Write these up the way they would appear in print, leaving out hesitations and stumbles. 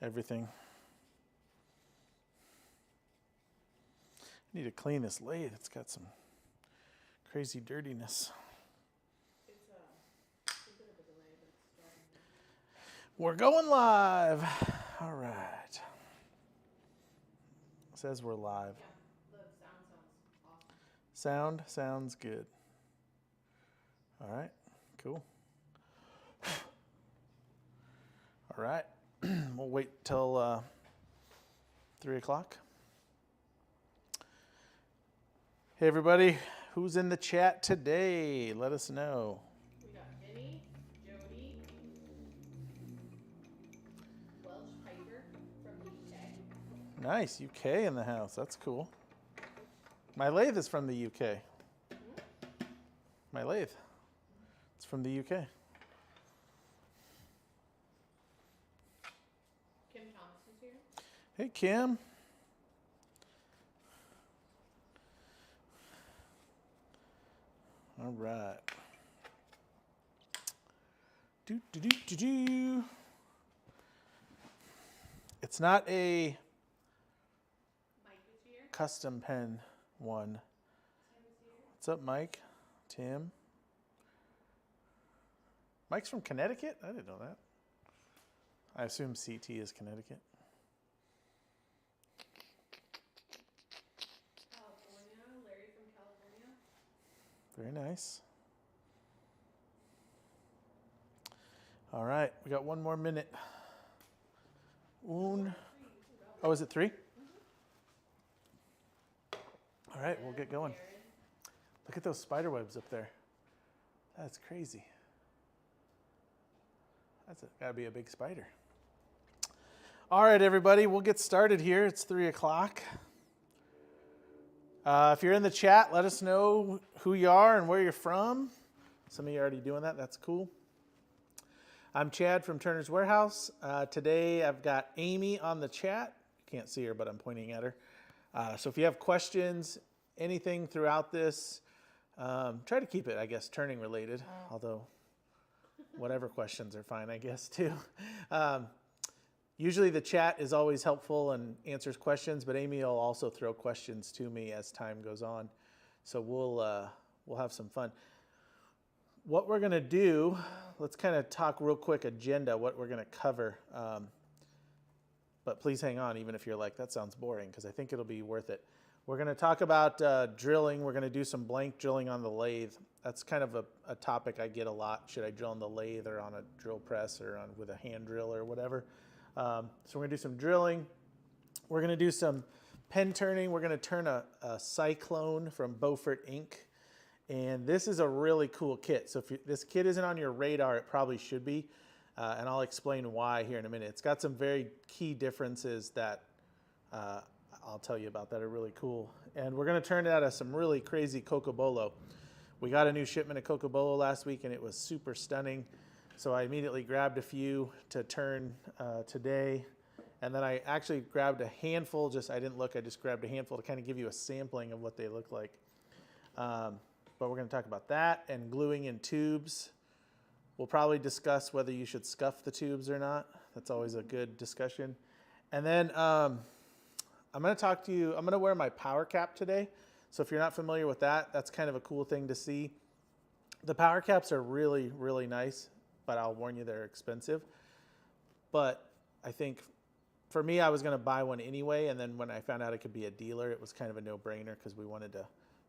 everything. I need to clean this lathe. It's got some crazy dirtiness. It's a bit of a delay, but it's starting. We're going live. All right. It says we're live. Yeah, the sound sounds awesome. Sound sounds good. All right, cool. All right, we'll wait till 3 o'clock. Hey everybody, who's in the chat today? Let us know. We got Vinny, Jody, Welsh Piper from the UK. Nice, UK in the house. That's cool. My lathe is from the UK. My lathe. It's from the UK. Kim Thomas is here. Hey Kim. All right. Do. It's not a Mike is here. custom pen one. Tim is here. What's up, Mike? Tim. Mike's from Connecticut? I didn't know that. I assume CT is Connecticut. California, Larry from California. Very nice. All right, we got one more minute. Oh, is it 3? All right, we'll get going. Look at those spider webs up there. That's crazy. That's gotta be a big spider. All right, everybody, we'll get started here. It's 3 o'clock. If you're in the chat, let us know who you are and where you're from. Some of you are already doing that. That's cool. I'm Chad from Turner's Warehouse. Today I've got Amy on the chat. You can't see her, but I'm pointing at her. So if you have questions, anything throughout this, try to keep it, I guess, turning related, although whatever questions are fine, I guess, too. Usually the chat is always helpful and answers questions, but Amy will also throw questions to me as time goes on. So we'll have some fun. What we're going to do, let's kind of talk real quick agenda, what we're going to cover. But please hang on, even if you're like, that sounds boring, because I think it'll be worth it. We're going to talk about drilling. We're going to do some blank drilling on the lathe. That's kind of a topic I get a lot. Should I drill on the lathe or on a drill press or with a hand drill or whatever? So we're going to do some drilling. We're going to do some pen turning. We're going to turn a Cyclone from Beaufort Inc. And this is a really cool kit. So if this kit isn't on your radar, it probably should be. And I'll explain why here in a minute. It's got some very key differences that I'll tell you about that are really cool. And we're going to turn it out of some really crazy Cocobolo. We got a new shipment of Cocobolo last week, and it was super stunning. So I immediately grabbed a few to turn today. And then I actually grabbed a handful. I didn't look. I just grabbed a handful to kind of give you a sampling of what they look like. But we're going to talk about that and gluing in tubes. We'll probably discuss whether you should scuff the tubes or not. That's always a good discussion. And then I'm going to talk to you. I'm going to wear my power cap today. So if you're not familiar with that, that's kind of a cool thing to see. The power caps are really, really nice, but I'll warn you they're expensive. But I think for me, I was going to buy one anyway. And then when I found out it could be a dealer, it was kind of a no-brainer because we wanted to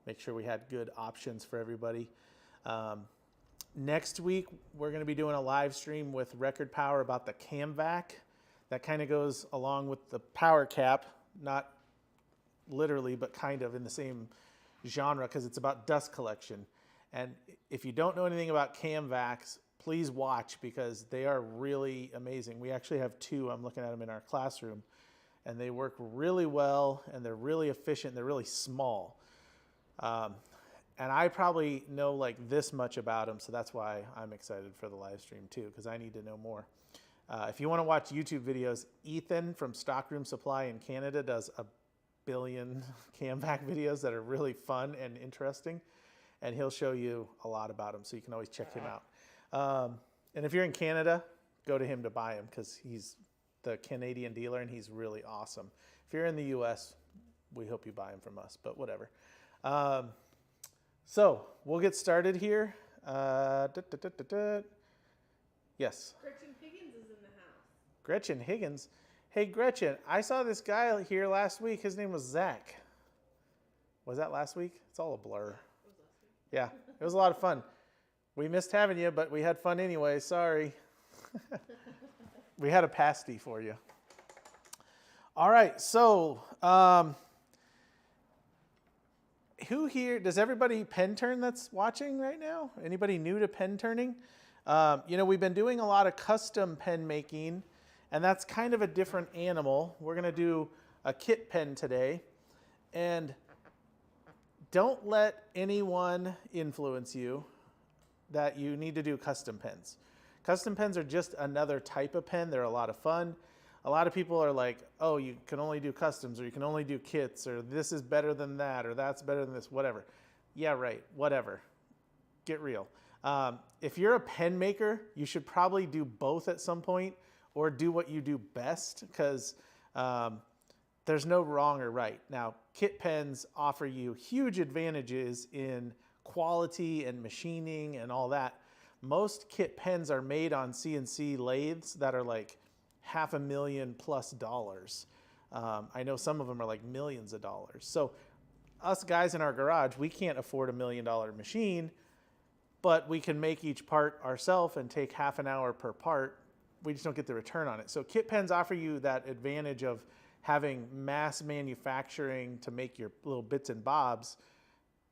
make sure we had good options for everybody. Next week, we're going to be doing a live stream with Record Power about the CamVac. That kind of goes along with the power cap, not literally, but kind of in the same genre because it's about dust collection. And if you don't know anything about CamVacs, please watch because they are really amazing. We actually have 2. I'm looking at them in our classroom. And they work really well, and they're really efficient. They're really small. And I probably know like this much about them, so that's why I'm excited for the live stream too, because I need to know more. If you want to watch YouTube videos, Ethan from Stockroom Supply in Canada does a billion CamVac videos that are really fun and interesting, and he'll show you a lot about them, so you can always check him out. And if you're in Canada, go to him to buy them because he's the Canadian dealer, and he's really awesome. If you're in the U.S., we hope you buy him from us, but whatever. So we'll get started here. Yes. Gretchen Higgins is in the house. Gretchen Higgins. Hey, Gretchen, I saw this guy here last week. His name was Zach. Was that last week? It's all a blur. It was last week. Yeah, it was a lot of fun. We missed having you, but we had fun anyway. Sorry. We had a pasty for you. All right, so who here, does everybody pen turn that's watching right now? Anybody new to pen turning? We've been doing a lot of custom pen making, and that's kind of a different animal. We're going to do a kit pen today, and don't let anyone influence you that you need to do custom pens. Custom pens are just another type of pen. They're a lot of fun. A lot of people are like, oh, you can only do customs, or you can only do kits, or this is better than that, or that's better than this, whatever. Yeah, right, whatever. Get real. If you're a pen maker, you should probably do both at some point, or do what you do best, because there's no wrong or right. Now, kit pens offer you huge advantages in quality and machining and all that. Most kit pens are made on CNC lathes that are like $500,000+ I know some of them are like millions of dollars. So us guys in our garage, we can't afford $1 million machine, but we can make each part ourselves and take half an hour per part. We just don't get the return on it. So kit pens offer you that advantage of having mass manufacturing to make your little bits and bobs,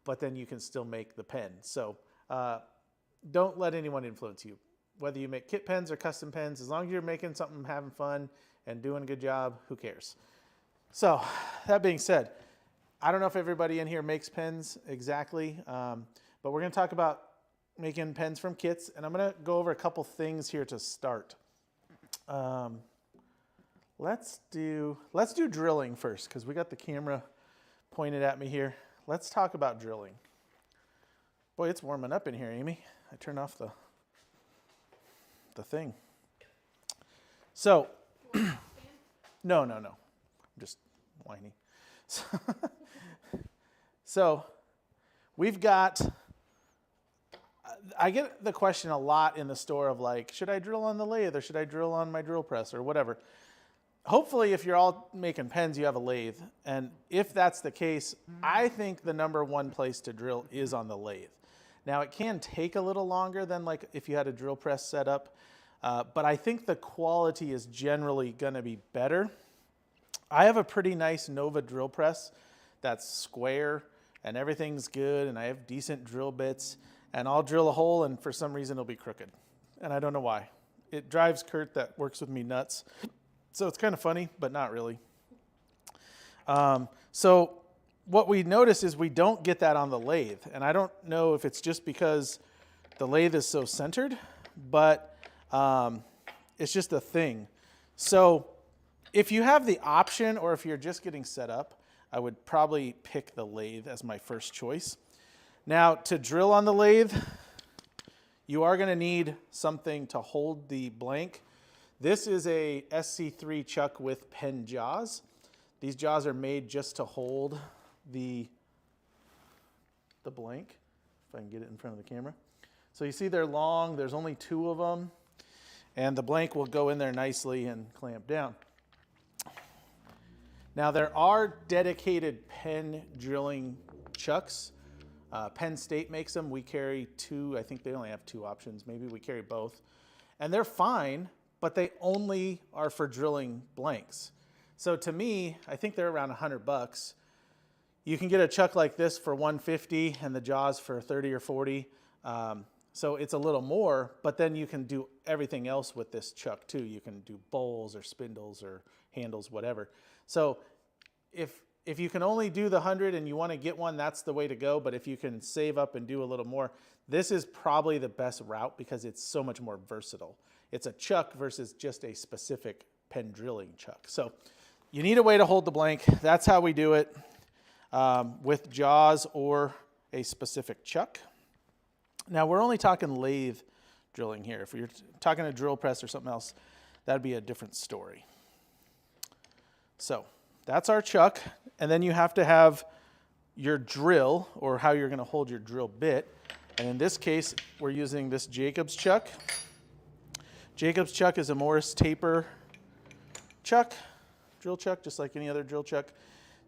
but then you can still make the pen. So don't let anyone influence you. Whether you make kit pens or custom pens, as long as you're making something, having fun, and doing a good job, who cares? So that being said, I don't know if everybody in here makes pens exactly, but we're going to talk about making pens from kits, and I'm going to go over a couple things here to start. Let's do drilling first, because we got the camera pointed at me here. Let's talk about drilling. Boy, it's warming up in here, Amy. I turned off the thing. So, no. I'm just whiny. So, we've got, I get the question a lot in the store of like, should I drill on the lathe, or should I drill on my drill press, or whatever. Hopefully, if you're all making pens, you have a lathe. And if that's the case, I think the number one place to drill is on the lathe. Now, it can take a little longer than like if you had a drill press set up, but I think the quality is generally going to be better. I have a pretty nice Nova drill press that's square and everything's good, and I have decent drill bits, and I'll drill a hole and for some reason it'll be crooked. And I don't know why. It drives Kurt that works with me nuts. So it's kind of funny, but not really. So what we notice is we don't get that on the lathe. And I don't know if it's just because the lathe is so centered, but it's just a thing. So if you have the option, or if you're just getting set up, I would probably pick the lathe as my first choice. Now, to drill on the lathe, you are going to need something to hold the blank. This is a SC3 chuck with pen jaws. These jaws are made just to hold the blank, if I can get it in front of the camera. So you see they're long, there's only 2 of them, and the blank will go in there nicely and clamp down. Now there are dedicated pen drilling chucks. Penn State makes them. We carry 2, I think they only have 2 options, maybe we carry both. And they're fine, but they only are for drilling blanks. So to me, I think they're around $100. You can get a chuck like this for $150 and the jaws for $30 or $40. So it's a little more, but then you can do everything else with this chuck too. You can do bowls or spindles or handles, whatever. So if you can only do the 100 and you want to get one, that's the way to go. But if you can save up and do a little more, this is probably the best route because it's so much more versatile. It's a chuck versus just a specific pen drilling chuck. So you need a way to hold the blank. That's how we do it with jaws or a specific chuck. Now we're only talking lathe drilling here. If you're talking a drill press or something else, that'd be a different story. So that's our chuck. And then you have to have your drill, or how you're going to hold your drill bit. And in this case, we're using this Jacobs chuck. Jacobs chuck is a Morris taper chuck, drill chuck, just like any other drill chuck.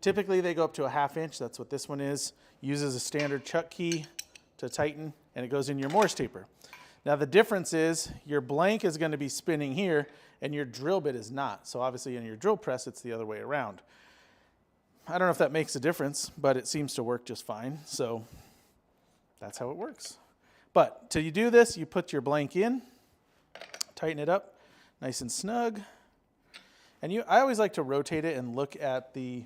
Typically they go up to a 1/2 inch. That's what this one is. Uses a standard chuck key to tighten, and it goes in your Morse taper. Now the difference is your blank is going to be spinning here and your drill bit is not. So obviously in your drill press it's the other way around. I don't know if that makes a difference, but it seems to work just fine. So that's how it works. But till you do this, you put your blank in, tighten it up nice and snug. And I always like to rotate it and look at the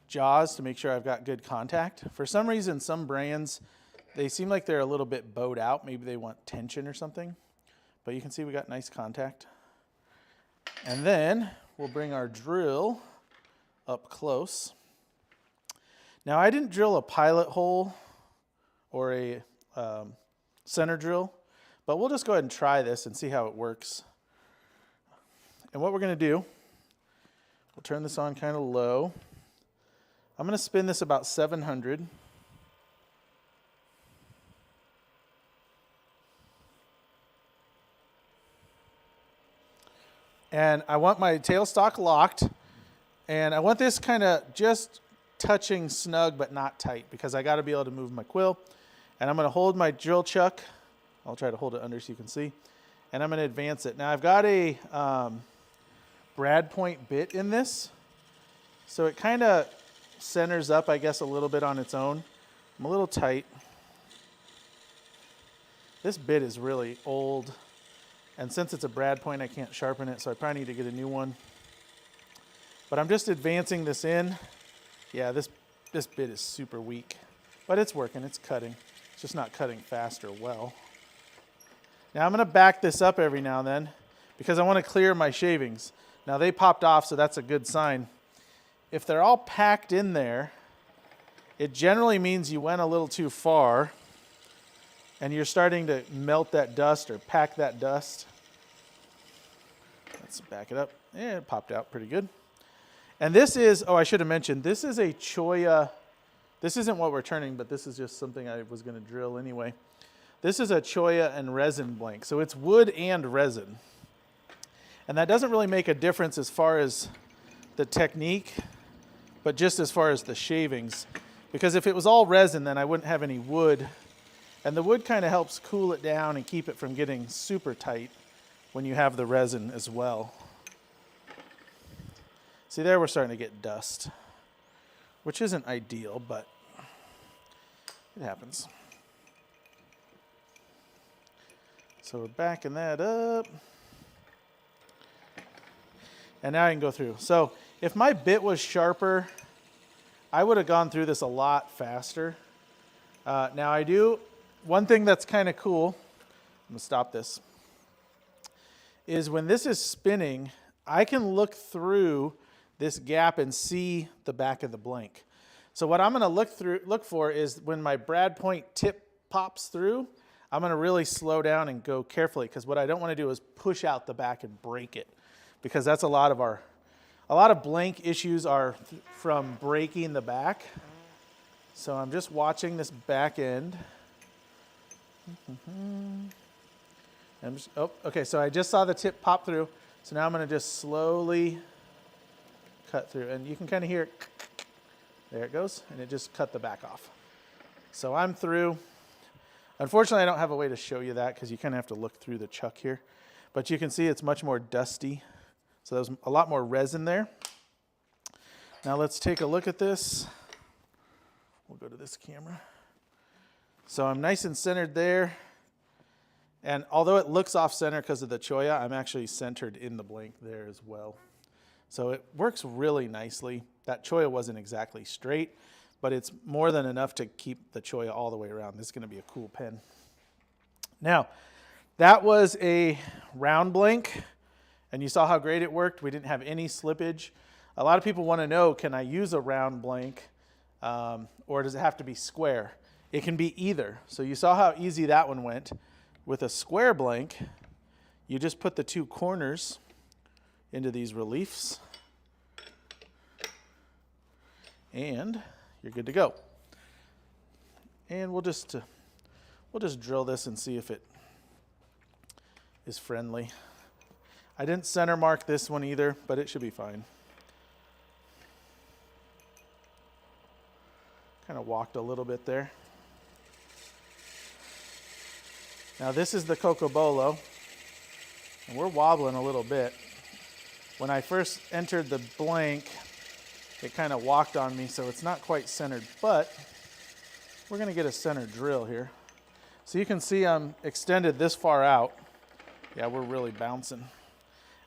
jaws to make sure I've got good contact. For some reason, some brands, they seem like they're a little bit bowed out. Maybe they want tension or something. But you can see we got nice contact. And then we'll bring our drill up close. Now I didn't drill a pilot hole or a center drill, but we'll just go ahead and try this and see how it works. And what we're going to do, we'll turn this on kind of low. I'm going to spin this about 700. And I want my tailstock locked. And I want this kind of just touching snug but not tight, because I got to be able to move my quill. And I'm going to hold my drill chuck. I'll try to hold it under so you can see. And I'm going to advance it. Now I've got a brad point bit in this. So it kind of centers up, I guess, a little bit on its own. I'm a little tight. This bit is really old. And since it's a brad point, I can't sharpen it, so I probably need to get a new one. But I'm just advancing this in. Yeah, this bit is super weak. But it's working, it's cutting. It's just not cutting fast or well. Now I'm going to back this up every now and then because I want to clear my shavings. Now they popped off, so that's a good sign. If they're all packed in there, it generally means you went a little too far and you're starting to melt that dust or pack that dust. Let's back it up. Yeah, it popped out pretty good. And this is, oh, I should have mentioned, this is a Choya. This isn't what we're turning, but this is just something I was going to drill anyway. This is a Choya and resin blank. So it's wood and resin. And that doesn't really make a difference as far as the technique, but just as far as the shavings. Because if it was all resin, then I wouldn't have any wood. And the wood kind of helps cool it down and keep it from getting super tight when you have the resin as well. See there, we're starting to get dust, which isn't ideal, but it happens. So we're backing that up. And now I can go through. So if my bit was sharper, I would have gone through this a lot faster. Now I do, one thing that's kind of cool, I'm gonna stop this, is when this is spinning, I can look through this gap and see the back of the blank. So what I'm gonna look for is when my brad point tip pops through, I'm gonna really slow down and go carefully, because what I don't wanna do is push out the back and break it, because that's a lot of blank issues are from breaking the back. So I'm just watching this back end. Okay, so I just saw the tip pop through. So now I'm gonna just slowly cut through, and you can kind of hear it. There it goes, and it just cut the back off. So I'm through. Unfortunately, I don't have a way to show you that because you kind of have to look through the chuck here. But you can see it's much more dusty. So there's a lot more resin there. Now let's take a look at this. We'll go to this camera. So I'm nice and centered there. And although it looks off center because of the Choya, I'm actually centered in the blank there as well. So it works really nicely. That Choya wasn't exactly straight, but it's more than enough to keep the Choya all the way around. This is going to be a cool pen. Now, that was a round blank, and you saw how great it worked. We didn't have any slippage. A lot of people want to know, can I use a round blank, or does it have to be square? It can be either. So you saw how easy that one went. With a square blank, you just put the two corners into these reliefs, and you're good to go. And we'll just drill this and see if it is friendly. I didn't center mark this one either, but it should be fine. Kind of walked a little bit there. Now this is the Cocobolo, and we're wobbling a little bit. When I first entered the blank, it kind of walked on me, so it's not quite centered, but we're gonna get a center drill here. So you can see I'm extended this far out. Yeah, we're really bouncing.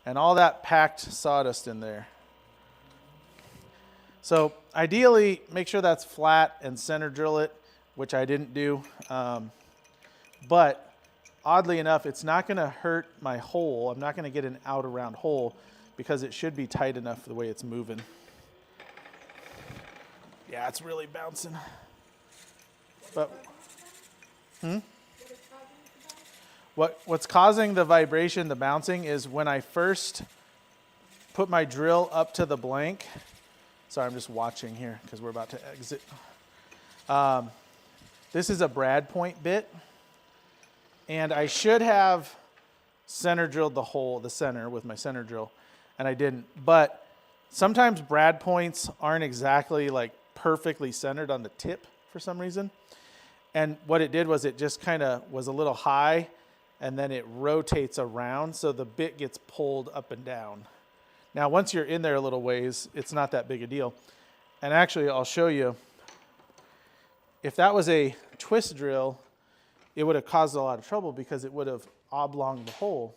And all that packed sawdust in there. So ideally, make sure that's flat and center drill it, which I didn't do. But oddly enough, it's not gonna hurt my hole. I'm not gonna get an out around hole because it should be tight enough the way it's moving. Yeah, it's really bouncing. But, What's causing the vibration, the bouncing, is when I first put my drill up to the blank. Sorry, I'm just watching here because we're about to exit. This is a brad point bit, and I should have center drilled the hole, the center, with my center drill, and I didn't. But sometimes brad points aren't exactly like perfectly centered on the tip for some reason. And what it did was it just kind of was a little high, and then it rotates around, so the bit gets pulled up and down. Now, once you're in there a little ways, it's not that big a deal. And actually, I'll show you. If that was a twist drill, it would have caused a lot of trouble because it would have oblonged the hole.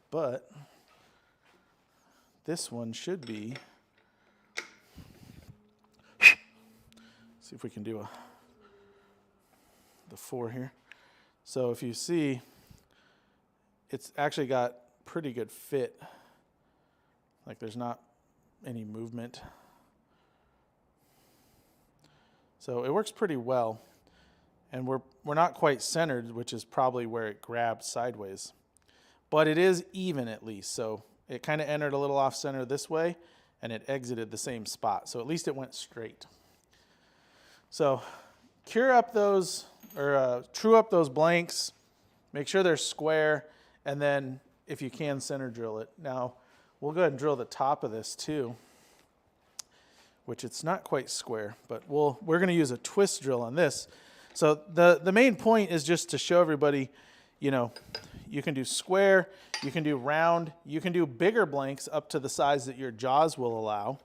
But this one should be. See if we can do the 4 here. So if you see, it's actually got pretty good fit. Like there's not any movement. So it works pretty well. And we're not quite centered, which is probably where it grabbed sideways. But it is even at least. So it kind of entered a little off center this way, and it exited the same spot. So at least it went straight. So cure up those, or true up those blanks, make sure they're square, and then if you can, center drill it. Now, we'll go ahead and drill the top of this too, which it's not quite square, but we're gonna use a twist drill on this. So the main point is just to show everybody, you know, you can do square, you can do round, you can do bigger blanks up to the size that your jaws will allow,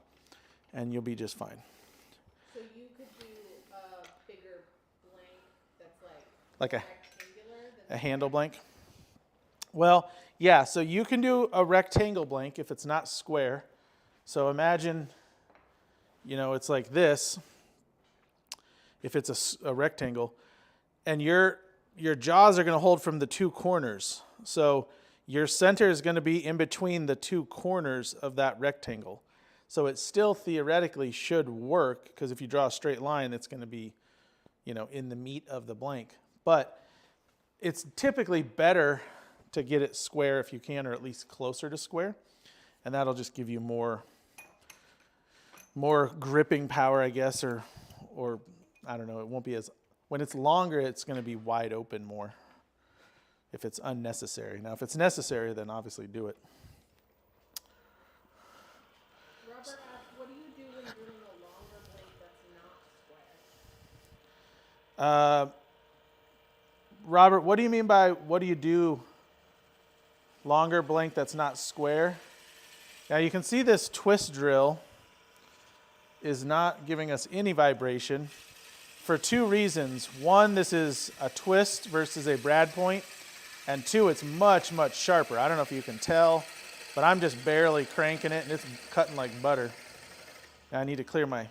and you'll be just fine. So you could do a bigger blank that's like Like rectangular than a handle blank? Well, yeah, so you can do a rectangle blank if it's not square. So imagine, you know, it's like this, if it's a rectangle, and your jaws are going to hold from the 2 corners. So your center is going to be in between the 2 corners of that rectangle. So it still theoretically should work, because if you draw a straight line, it's going to be, you know, in the meat of the blank. But it's typically better to get it square if you can, or at least closer to square. And that'll just give you more gripping power, I guess, or I don't know, it won't be as, when it's longer, it's going to be wide open more if it's unnecessary. Now, if it's necessary, then obviously do it. Robert asked, what do you do when drilling a longer blade that's not square? Robert, what do you mean by what do you do longer blank that's not square? Now you can see this twist drill is not giving us any vibration for 2 reasons. 1, this is a twist versus a brad point, and 2, it's much, much sharper. I don't know if you can tell, but I'm just barely cranking it and it's cutting like butter. Now I need to clear my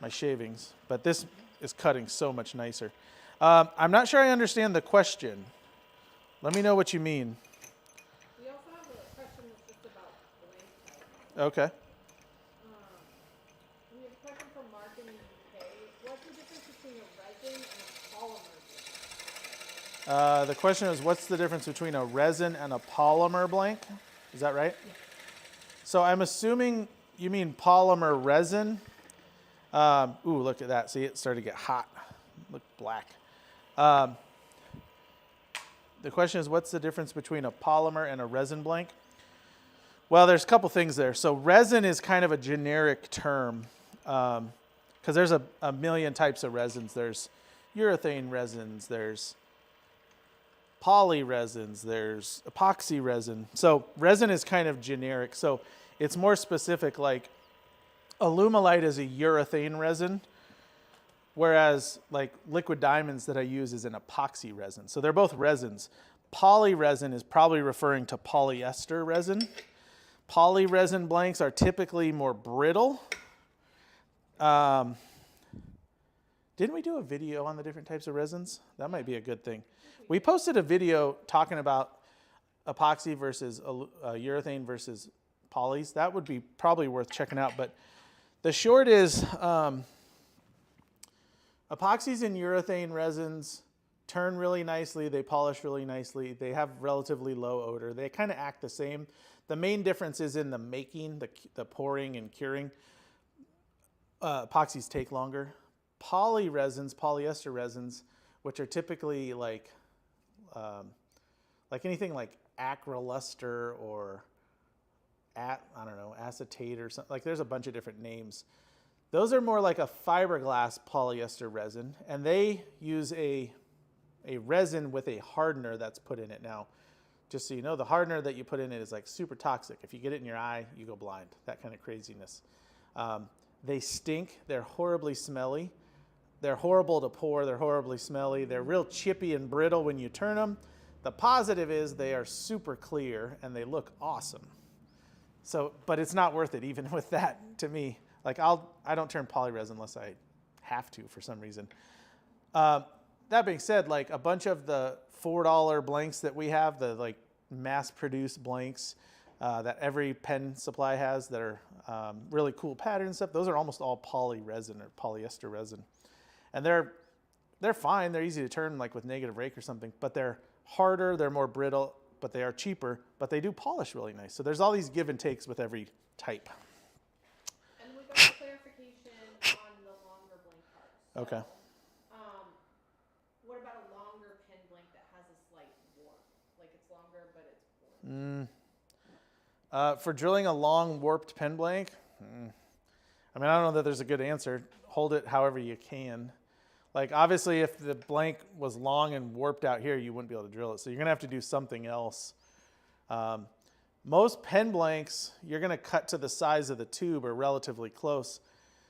shavings, but this is cutting so much nicer. I'm not sure I understand the question. Let me know what you mean. We also have a question that's just about blank type. Okay. We have a question from Mark in the UK. What's the difference between a resin and a polymer blank? The question is, what's the difference between a resin and a polymer blank? Is that right? Yeah. So I'm assuming you mean polymer resin? Ooh, look at that. See, it started to get hot. Look black. The question is, what's the difference between a polymer and a resin blank? Well, there's a couple things there. So resin is kind of a generic term because there's a million types of resins. There's urethane resins, there's poly resins, there's epoxy resin. So resin is kind of generic. So it's more specific, like Alumilite is a urethane resin, whereas like liquid diamonds that I use is an epoxy resin. So they're both resins. Poly resin is probably referring to polyester resin. Poly resin blanks are typically more brittle. Didn't we do a video on the different types of resins? That might be a good thing. We posted a video talking about epoxy versus urethane versus polys. That would be probably worth checking out. But the short is epoxies and urethane resins turn really nicely. They polish really nicely. They have relatively low odor. They kind of act the same. The main difference is in the making, the pouring and curing. Epoxies take longer. Poly resins, polyester resins, which are typically like anything like acryluster or I don't know, acetate or something. Like there's a bunch of different names. Those are more like a fiberglass polyester resin, and they use a resin with a hardener that's put in it. Now, just so you know, the hardener that you put in it is like super toxic. If you get it in your eye, you go blind. That kind of craziness. They stink. They're horribly smelly. They're horrible to pour. They're horribly smelly. They're real chippy and brittle when you turn them. The positive is they are super clear and they look awesome. So, but it's not worth it even with that to me. Like I don't turn poly resin unless I have to for some reason. That being said, like a bunch of the $4 blanks that we have, the like mass-produced blanks that every pen supply has that are really cool pattern stuff, those are almost all poly resin or polyester resin. And they're fine. They're easy to turn like with negative rake or something, but they're harder, they're more brittle, but they are cheaper, but they do polish really nice. So there's all these give and takes with every type. And we got a clarification on the longer blank part. So, Okay. what about a longer pen blank that has a slight warp? Like it's longer, but it's warped. For drilling a long warped pen blank, I mean, I don't know that there's a good answer. Hold it however you can. Like obviously if the blank was long and warped out here, you wouldn't be able to drill it. So you're gonna have to do something else. Most pen blanks, you're gonna cut to the size of the tube or relatively close.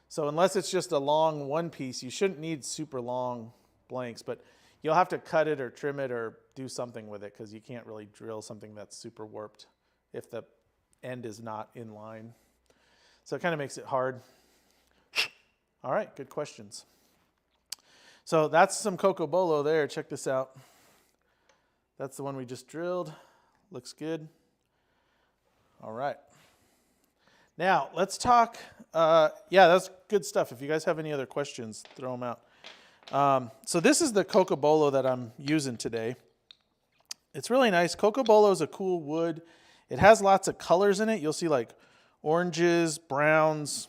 So unless it's just a long one piece, you shouldn't need super long blanks, but you'll have to cut it or trim it or do something with it because you can't really drill something that's super warped if the end is not in line. So it kind of makes it hard. All right, good questions. So that's some Cocobolo there. Check this out. That's the one we just drilled. Looks good. All right. Now let's talk. Yeah, that's good stuff. If you guys have any other questions, throw them out. So this is the Cocobolo that I'm using today. It's really nice. Cocobolo is a cool wood. It has lots of colors in it. You'll see like oranges, browns,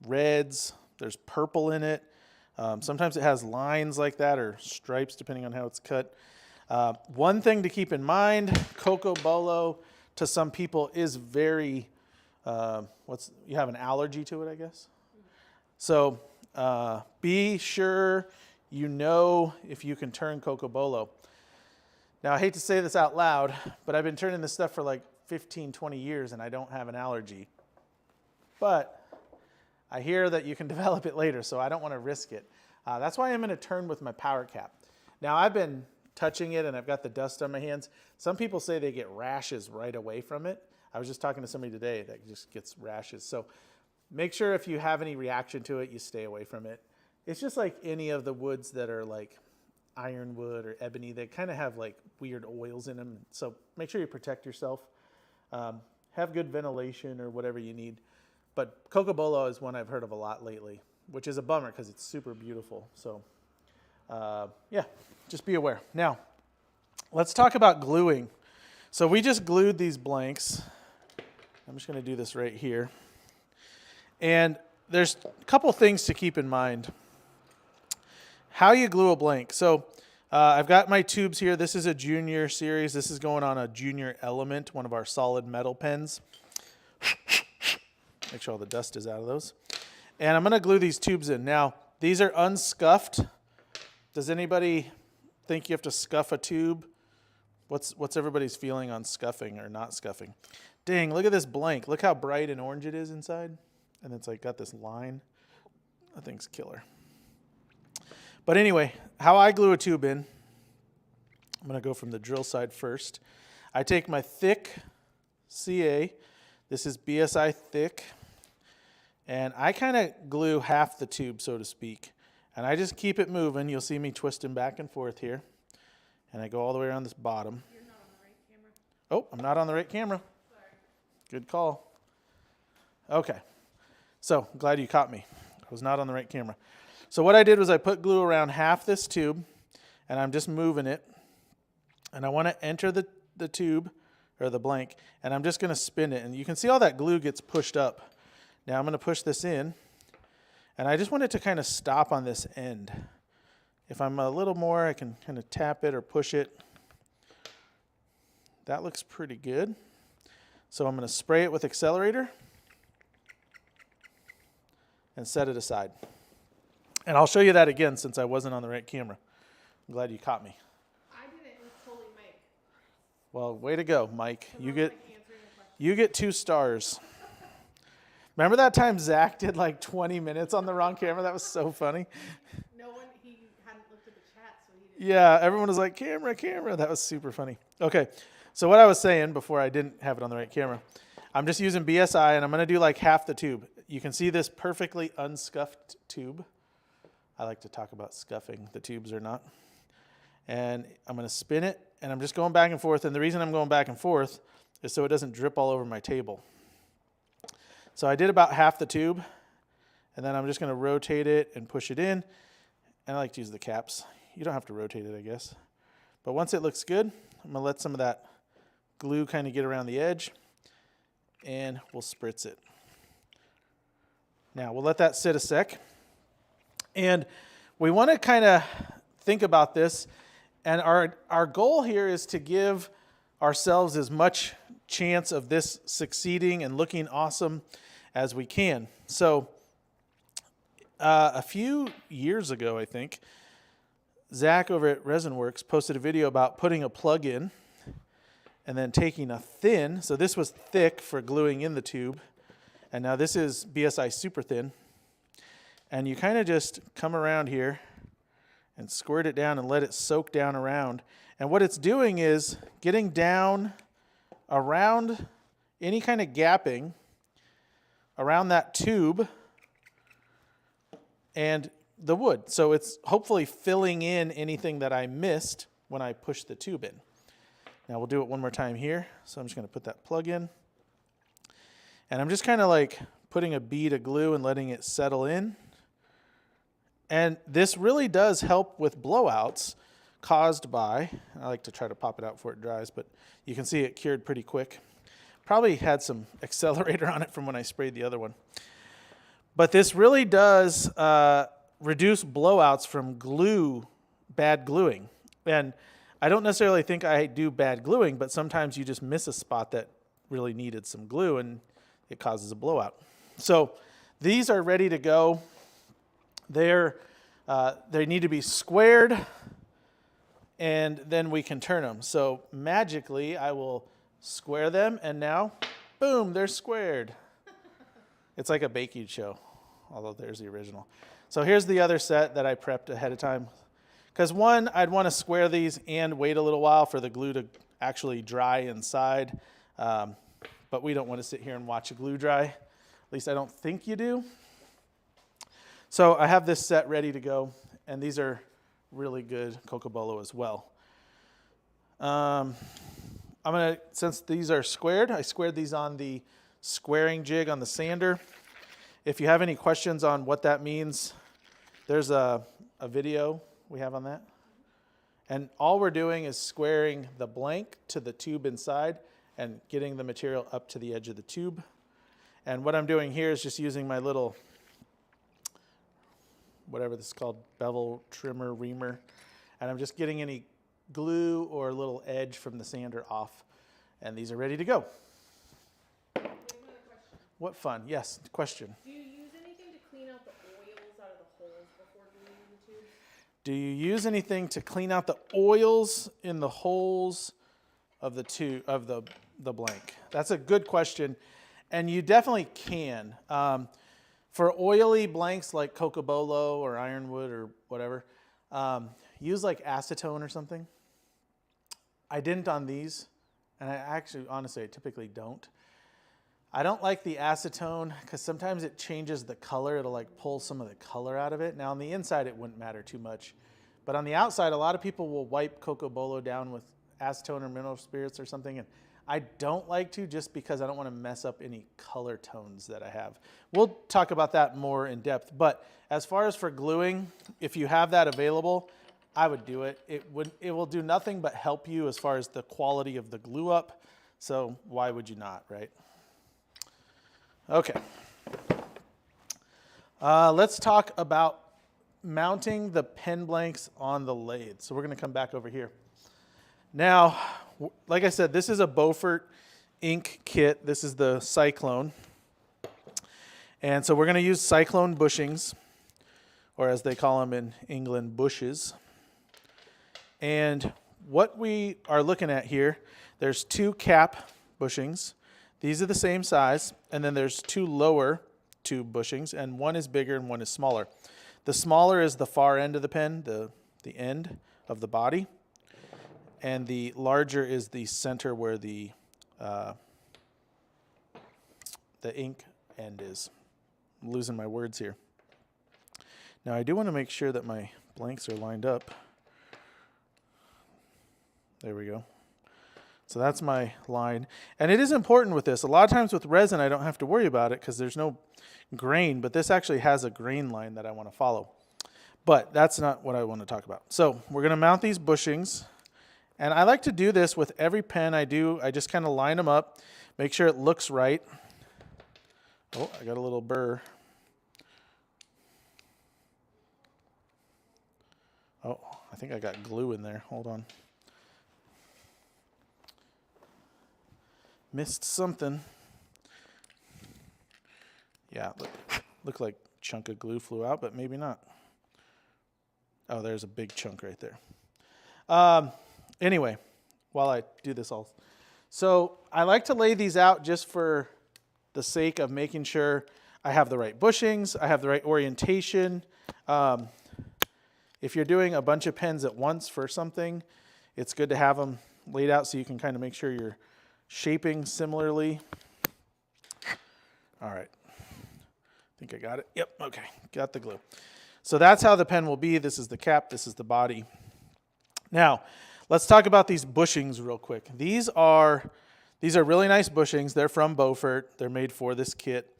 reds. There's purple in it. Sometimes it has lines like that or stripes depending on how it's cut. One thing to keep in mind, Cocobolo to some people is very, you have an allergy to it, I guess. So be sure you know if you can turn Cocobolo. Now I hate to say this out loud, but I've been turning this stuff for like 15, 20 years and I don't have an allergy. But I hear that you can develop it later, so I don't want to risk it. That's why I'm going to turn with my power cap. Now, I've been touching it, and I've got the dust on my hands. Some people say they get rashes right away from it. I was just talking to somebody today that just gets rashes. So make sure if you have any reaction to it, you stay away from it. It's just like any of the woods that are like ironwood or ebony. They kind of have like weird oils in them. So make sure you protect yourself. Have good ventilation or whatever you need. But Cocobolo is one I've heard of a lot lately, which is a bummer because it's super beautiful. So yeah, just be aware. Now, let's talk about gluing. So we just glued these blanks. I'm just going to do this right here. And there's a couple things to keep in mind. How you glue a blank. So I've got my tubes here. This is a junior series. This is going on a junior element, one of our solid metal pens. Make sure all the dust is out of those. And I'm going to glue these tubes in. Now, these are unscuffed. Does anybody think you have to scuff a tube? What's everybody's feeling on scuffing or not scuffing? Dang, look at this blank. Look how bright and orange it is inside. And it's like got this line. That thing's killer. But anyway, how I glue a tube in, I'm going to go from the drill side first. I take my thick CA. This is BSI thick. And I kind of glue half the tube, so to speak. And I just keep it moving. You'll see me twisting back and forth here. And I go all the way around this bottom. You're not on the right camera. Oh, I'm not on the right camera. Sorry. Good call. Okay. So, glad you caught me. I was not on the right camera. So what I did was I put glue around half this tube, and I'm just moving it. And I want to enter the tube, or the blank, and I'm just going to spin it. And you can see all that glue gets pushed up. Now I'm going to push this in, and I just want it to kind of stop on this end. If I'm a little more, I can kind of tap it or push it. That looks pretty good. So I'm going to spray it with accelerator and set it aside. And I'll show you that again since I wasn't on the right camera. I'm glad you caught me. I did it. It was totally Mike. Well, way to go, Mike. I'm answering a question. You get 2 stars. Remember that time Zach did like 20 minutes on the wrong camera? That was so funny. No one, he hadn't looked at the chat, so he didn't. Yeah, everyone was like, camera, camera. That was super funny. Okay, so what I was saying before I didn't have it on the right camera, I'm just using BSI, and I'm going to do like half the tube. You can see this perfectly unscuffed tube. I like to talk about scuffing the tubes or not. And I'm going to spin it, and I'm just going back and forth. And the reason I'm going back and forth is so it doesn't drip all over my table. So I did about half the tube, and then I'm just going to rotate it and push it in. And I like to use the caps. You don't have to rotate it, I guess. But once it looks good, I'm going to let some of that glue kind of get around the edge, and we'll spritz it. Now, we'll let that sit a sec. And we want to kind of think about this. And our goal here is to give ourselves as much chance of this succeeding and looking awesome as we can. So a few years ago, I think, Zach over at Resin Works posted a video about putting a plug in and then taking a thin. So this was thick for gluing in the tube. And now this is BSI super thin. And you kind of just come around here and squirt it down and let it soak down around. And what it's doing is getting down around any kind of gapping around that tube and the wood. So it's hopefully filling in anything that I missed when I push the tube in. Now we'll do it one more time here. So I'm just going to put that plug in. And I'm just kind of like putting a bead of glue and letting it settle in. And this really does help with blowouts caused by, I like to try to pop it out before it dries, but you can see it cured pretty quick. Probably had some accelerator on it from when I sprayed the other one. But this really does reduce blowouts from bad gluing. And I don't necessarily think I do bad gluing, but sometimes you just miss a spot that really needed some glue and it causes a blowout. So these are ready to go. They need to be squared, and then we can turn them. So magically, I will square them, and now, boom, they're squared. It's like a baking show, although there's the original. So here's the other set that I prepped ahead of time. Because one, I'd want to square these and wait a little while for the glue to actually dry inside. But we don't want to sit here and watch a glue dry. At least I don't think you do. So I have this set ready to go, and these are really good Cocobolo as well. Since these are squared, I squared these on the squaring jig on the sander. If you have any questions on what that means, there's a video we have on that. And all we're doing is squaring the blank to the tube inside and getting the material up to the edge of the tube. And what I'm doing here is just using my little, whatever this is called, bevel trimmer, reamer. And I'm just getting any glue or little edge from the sander off. And these are ready to go. We have another question. What fun. Yes, question. Do you use anything to clean out the oils out of the holes before gluing the tubes? Do you use anything to clean out the oils in the holes of the blank? That's a good question. And you definitely can. For oily blanks like Cocobolo or Ironwood or whatever, use like acetone or something. I didn't on these, and I actually, honestly, I typically don't. I don't like the acetone because sometimes it changes the color. It'll like pull some of the color out of it. Now on the inside, it wouldn't matter too much. But on the outside, a lot of people will wipe Cocobolo down with acetone or mineral spirits or something. And I don't like to, just because I don't want to mess up any color tones that I have. We'll talk about that more in depth. But as far as for gluing, if you have that available, I would do it. It will do nothing but help you as far as the quality of the glue up. So why would you not, right? Okay. Let's talk about mounting the pen blanks on the lathe. So we're going to come back over here. Now, like I said, this is a Beaufort ink kit. This is the Cyclone. And so we're going to use Cyclone bushings, or as they call them in England, bushes. And what we are looking at here, there's 2 cap bushings. These are the same size. And then there's 2 lower tube bushings, and one is bigger and one is smaller. The smaller is the far end of the pen, the end of the body. And the larger is the center where the ink end is. I'm losing my words here. Now I do want to make sure that my blanks are lined up. There we go. So that's my line. And it is important with this. A lot of times with resin, I don't have to worry about it because there's no grain, but this actually has a grain line that I want to follow. But that's not what I want to talk about. So we're going to mount these bushings. And I like to do this with every pen I do. I just kind of line them up, make sure it looks right. Oh, I got a little burr. Oh, I think I got glue in there. Hold on. Missed something. Yeah, looked like a chunk of glue flew out, but maybe not. Oh, there's a big chunk right there. Anyway, while I do this all. So I like to lay these out just for the sake of making sure I have the right bushings, I have the right orientation. If you're doing a bunch of pens at once for something, it's good to have them laid out so you can kind of make sure you're shaping similarly. All right. I think I got it. Yep, okay, got the glue. So that's how the pen will be. This is the cap, this is the body. Now, let's talk about these bushings real quick. These are really nice bushings. They're from Beaufort. They're made for this kit.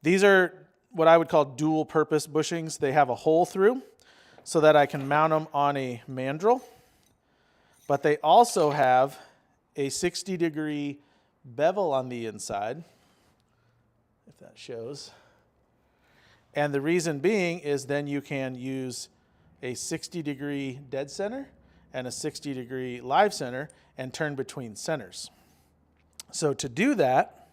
These are what I would call dual purpose bushings. They have a hole through so that I can mount them on a mandrel. But they also have a 60-degree bevel on the inside, if that shows. And the reason being is then you can use a 60-degree dead center and a 60-degree live center and turn between centers. So to do that,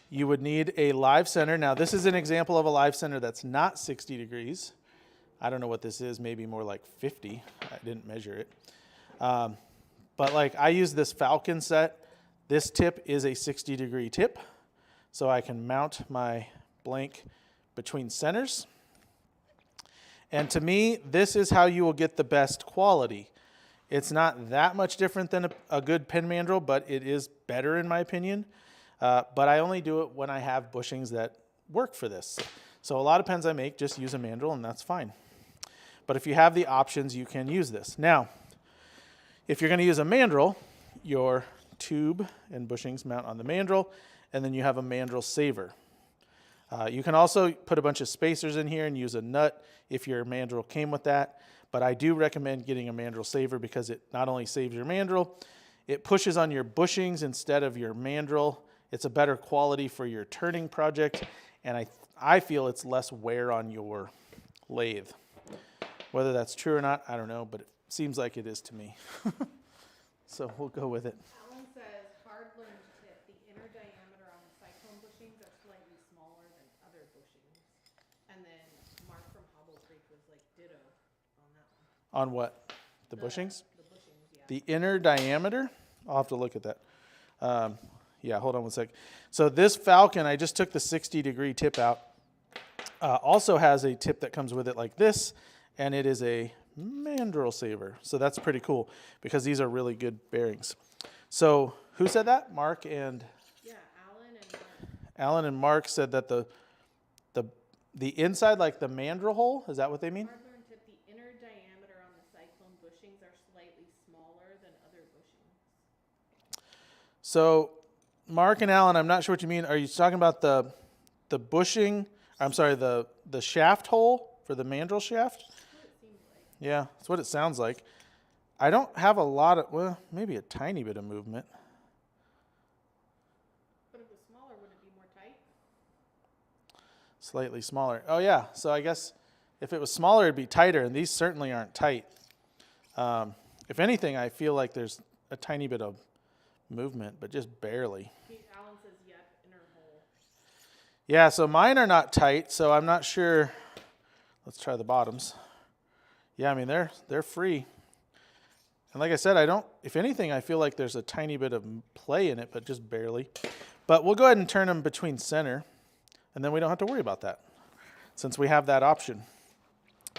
you would need a live center. Now this is an example of a live center that's not 60 degrees. I don't know what this is, maybe more like 50. I didn't measure it. But like I use this Falcon set. This tip is a 60-degree tip. So I can mount my blank between centers. And to me, this is how you will get the best quality. It's not that much different than a good pen mandrel, but it is better in my opinion. But I only do it when I have bushings that work for this. So a lot of pens I make just use a mandrel, and that's fine. But if you have the options, you can use this. Now, if you're going to use a mandrel, your tube and bushings mount on the mandrel, and then you have a mandrel saver. You can also put a bunch of spacers in here and use a nut if your mandrel came with that. But I do recommend getting a mandrel saver because it not only saves your mandrel, it pushes on your bushings instead of your mandrel, It's a better quality for your turning project, and I feel it's less wear on your lathe. Whether that's true or not, I don't know, but it seems like it is to me. So we'll go with it. Alan says hard lunge tip. The inner diameter on the Cyclone bushings are slightly smaller than other bushings. And then Mark from Hobble Creek was like ditto on that one. On what? The bushings? The bushings, yeah. The inner diameter? I'll have to look at that. Yeah, hold on one sec. So this Falcon, I just took the 60-degree tip out. Also has a tip that comes with it like this, and it is a mandrel saver. So that's pretty cool because these are really good bearings. So who said that? Mark and? Yeah, Alan and Mark. Alan and Mark said that the inside, like the mandrel hole, is that what they mean? Hard tip. The inner diameter on the Cyclone bushings are slightly smaller than other bushings. So Mark and Alan, I'm not sure what you mean. Are you talking about the bushing? I'm sorry, the shaft hole for the mandrel shaft? Yeah, that's what it sounds like. I don't have a lot of, well, maybe a tiny bit of movement. But if it was smaller, would it be more tight? Slightly smaller. Oh yeah, so I guess if it was smaller, it'd be tighter, and these certainly aren't tight. If anything, I feel like there's a tiny bit of movement, but just barely. Alan says, yep, inner hole. Yeah, so mine are not tight, so I'm not sure. Let's try the bottoms. Yeah, I mean, they're free. And like I said, if anything, I feel like there's a tiny bit of play in it, but just barely. But we'll go ahead and turn them between center, and then we don't have to worry about that since we have that option.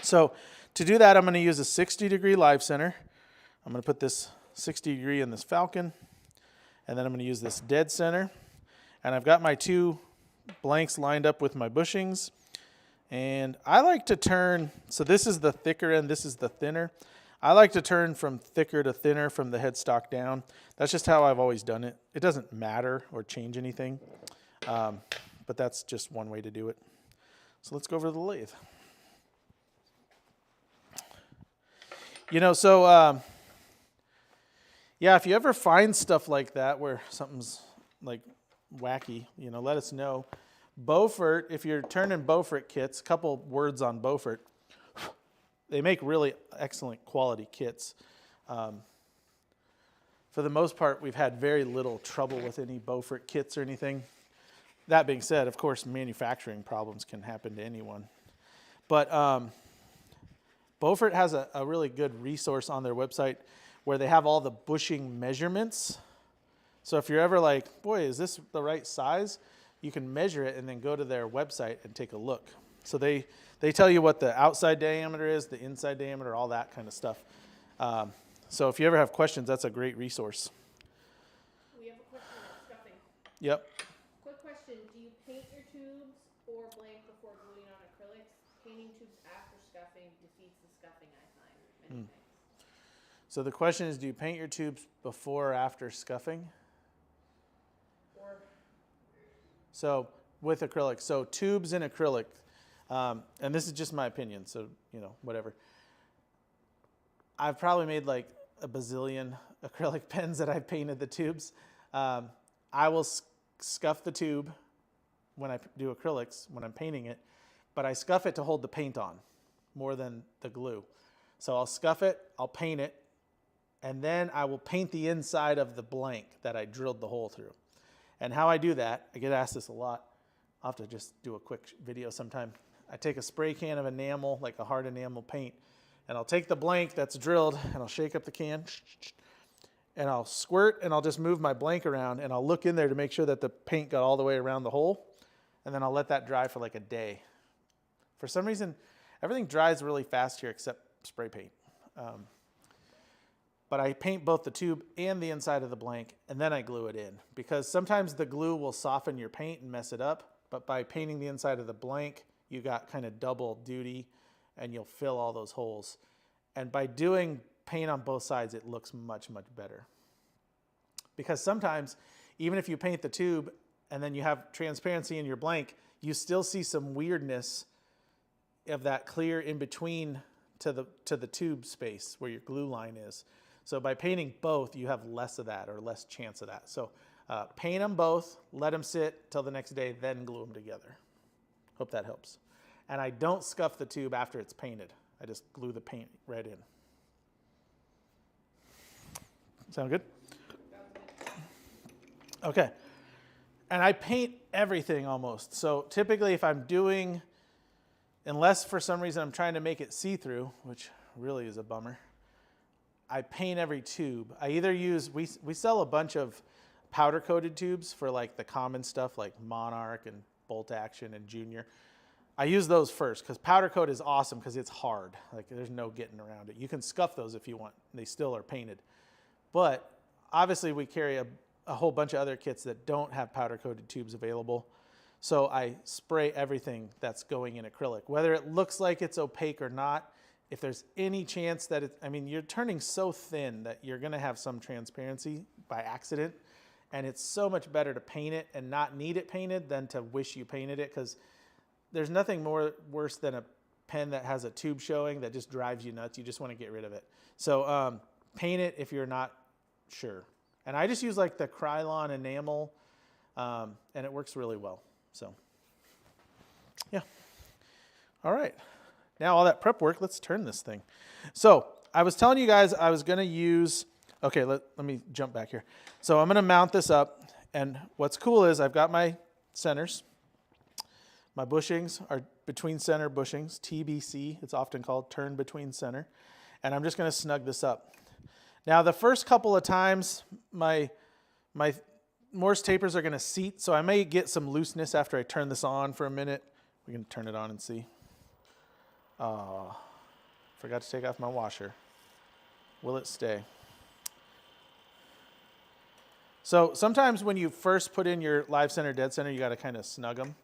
So to do that, I'm going to use a 60-degree live center. I'm going to put this 60-degree in this Falcon, and then I'm going to use this dead center. And I've got my two blanks lined up with my bushings. And I like to turn, so this is the thicker end, this is the thinner. I like to turn from thicker to thinner from the headstock down. That's just how I've always done it. It doesn't matter or change anything, but that's just one way to do it. So let's go over to the lathe. You know, so yeah, if you ever find stuff like that where something's like wacky, you know, let us know. Beaufort, if you're turning Beaufort kits, a couple words on Beaufort. They make really excellent quality kits. For the most part, we've had very little trouble with any Beaufort kits or anything. That being said, of course, manufacturing problems can happen to anyone. But Beaufort has a really good resource on their website where they have all the bushing measurements. So if you're ever like, boy, is this the right size? You can measure it and then go to their website and take a look. So they tell you what the outside diameter is, the inside diameter, all that kind of stuff. So if you ever have questions, that's a great resource. We have a question about scuffing. Yep. Quick question, do you paint your tubes or blank before gluing on acrylics? Painting tubes after scuffing defeats the scuffing, I find. Many things. So the question is, do you paint your tubes before or after scuffing? So with acrylic, so tubes in acrylic, and this is just my opinion, so, you know, whatever. I've probably made like a bazillion acrylic pens that I've painted the tubes. I will scuff the tube when I do acrylics, when I'm painting it, but I scuff it to hold the paint on more than the glue. So I'll scuff it, I'll paint it, and then I will paint the inside of the blank that I drilled the hole through. And how I do that, I get asked this a lot. I'll have to just do a quick video sometime. I take a spray can of enamel, like a hard enamel paint, and I'll take the blank that's drilled and I'll shake up the can and I'll squirt and I'll just move my blank around and I'll look in there to make sure that the paint got all the way around the hole, and then I'll let that dry for like a day. For some reason, everything dries really fast here except spray paint. But I paint both the tube and the inside of the blank, and then I glue it in. Because sometimes the glue will soften your paint and mess it up, but by painting the inside of the blank, you got kind of double duty, and you'll fill all those holes. And by doing paint on both sides, it looks much, much better. Because sometimes, even if you paint the tube, and then you have transparency in your blank, you still see some weirdness of that clear in between to the tube space where your glue line is. So by painting both, you have less of that or less chance of that. So Paint them both, let them sit till the next day, then glue them together. Hope that helps. And I don't scuff the tube after it's painted. I just glue the paint right in. Sound good? Okay. And I paint everything almost. So typically if I'm doing, unless for some reason I'm trying to make it see-through, which really is a bummer, I paint every tube. I either use, we sell a bunch of powder coated tubes for like the common stuff like Monarch and Bolt Action and Junior. I use those first because powder coat is awesome because it's hard. Like there's no getting around it. You can scuff those if you want. They still are painted. But obviously we carry a whole bunch of other kits that don't have powder coated tubes available. So I spray everything that's going in acrylic, whether it looks like it's opaque or not. If there's any chance that it, I mean, you're turning so thin that you're gonna have some transparency by accident. And it's so much better to paint it and not need it painted than to wish you painted it, because there's nothing worse than a pen that has a tube showing that just drives you nuts. You just want to get rid of it. So paint it if you're not sure. And I just use like the Krylon enamel, and it works really well. So yeah. All right. Now all that prep work, let's turn this thing. So I was telling you guys I was going to use, okay, let me jump back here. So I'm going to mount this up, and what's cool is I've got my centers. My bushings are between center bushings, TBC, it's often called, turn between center. And I'm just going to snug this up. Now the first couple of times my Morse tapers are going to seat, so I may get some looseness after I turn this on for a minute. We can turn it on and see. Forgot to take off my washer. Will it stay? So sometimes when you first put in your live center, dead center, you got to kind of snug them.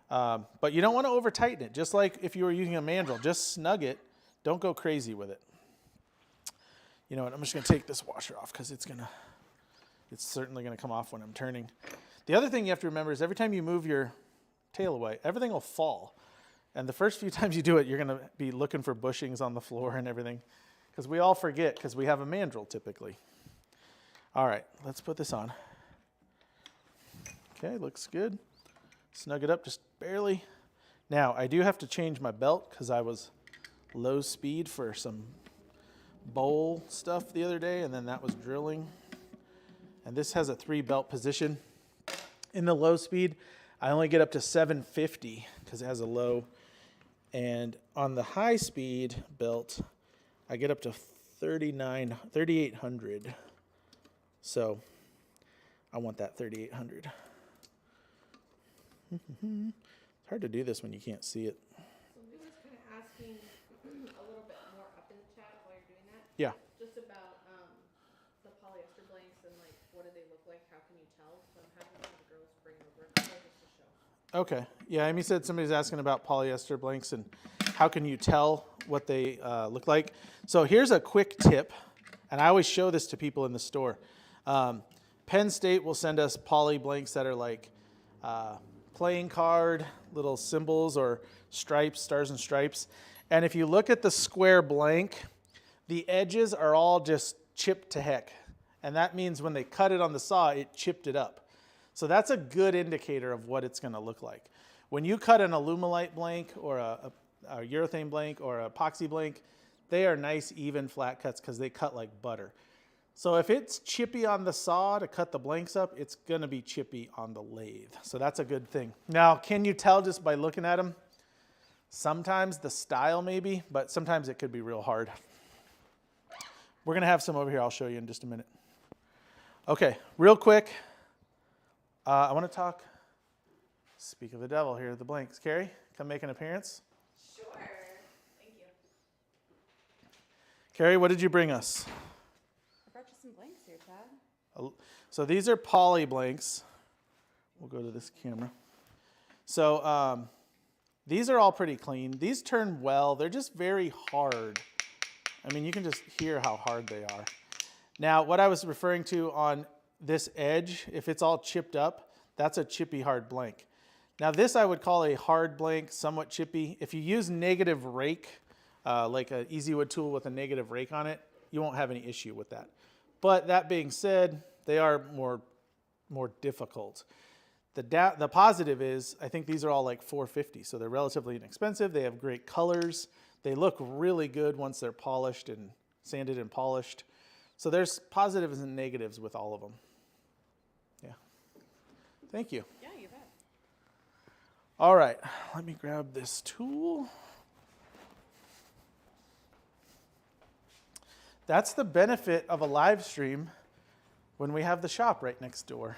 But you don't want to over tighten it. Just like if you were using a mandrel, just snug it. Don't go crazy with it. You know what, I'm just going to take this washer off because it's certainly going to come off when I'm turning. The other thing you have to remember is every time you move your tail away, everything will fall. And the first few times you do it, you're going to be looking for bushings on the floor and everything, because we all forget because we have a mandrel typically. All right, let's put this on. Okay, looks good. Snug it up just barely. Now, I do have to change my belt because I was low speed for some bowl stuff the other day, and then that was drilling. And this has a 3 belt position. In the low speed, I only get up to 750 because it has a low. And on the high speed belt, I get up to 3,800. So I want that 3,800. It's hard to do this when you can't see it. So we was kind of asking a little bit more up in the chat while you're doing that. Yeah. Just about the polyester blanks and like what do they look like? How can you tell? So I'm having one of the girls bring over a couple just to show. Okay. Yeah, Amy said somebody's asking about polyester blanks and how can you tell what they look like. So here's a quick tip, and I always show this to people in the store. Penn State will send us poly blanks that are like playing card, little symbols or stripes, stars and stripes. And if you look at the square blank, the edges are all just chipped to heck. And that means when they cut it on the saw, it chipped it up. So that's a good indicator of what it's going to look like. When you cut an Alumilite blank or a urethane blank or a epoxy blank, they are nice, even flat cuts because they cut like butter. So if it's chippy on the saw to cut the blanks up, it's going to be chippy on the lathe. So that's a good thing. Now, can you tell just by looking at them? Sometimes the style maybe, but sometimes it could be real hard. We're going to have some over here. I'll show you in just a minute. Okay, real quick. I want to talk, speak of the devil here, the blanks. Carrie, come make an appearance. Sure. Thank you. Carrie, what did you bring us? I brought you some blanks here, Chad. So these are poly blanks. We'll go to this camera. So these are all pretty clean. These turn well. They're just very hard. I mean, you can just hear how hard they are. Now, what I was referring to on this edge, if it's all chipped up, that's a chippy hard blank. Now this I would call a hard blank, somewhat chippy. If you use negative rake, like an Easy Wood tool with a negative rake on it, you won't have any issue with that. But that being said, they are more more difficult. The positive is I think these are all like $450, so they're relatively inexpensive. They have great colors. They look really good once they're polished and sanded and polished. So there's positives and negatives with all of them. Yeah. Thank you. Yeah, you bet. All right, let me grab this tool. That's the benefit of a live stream when we have the shop right next door,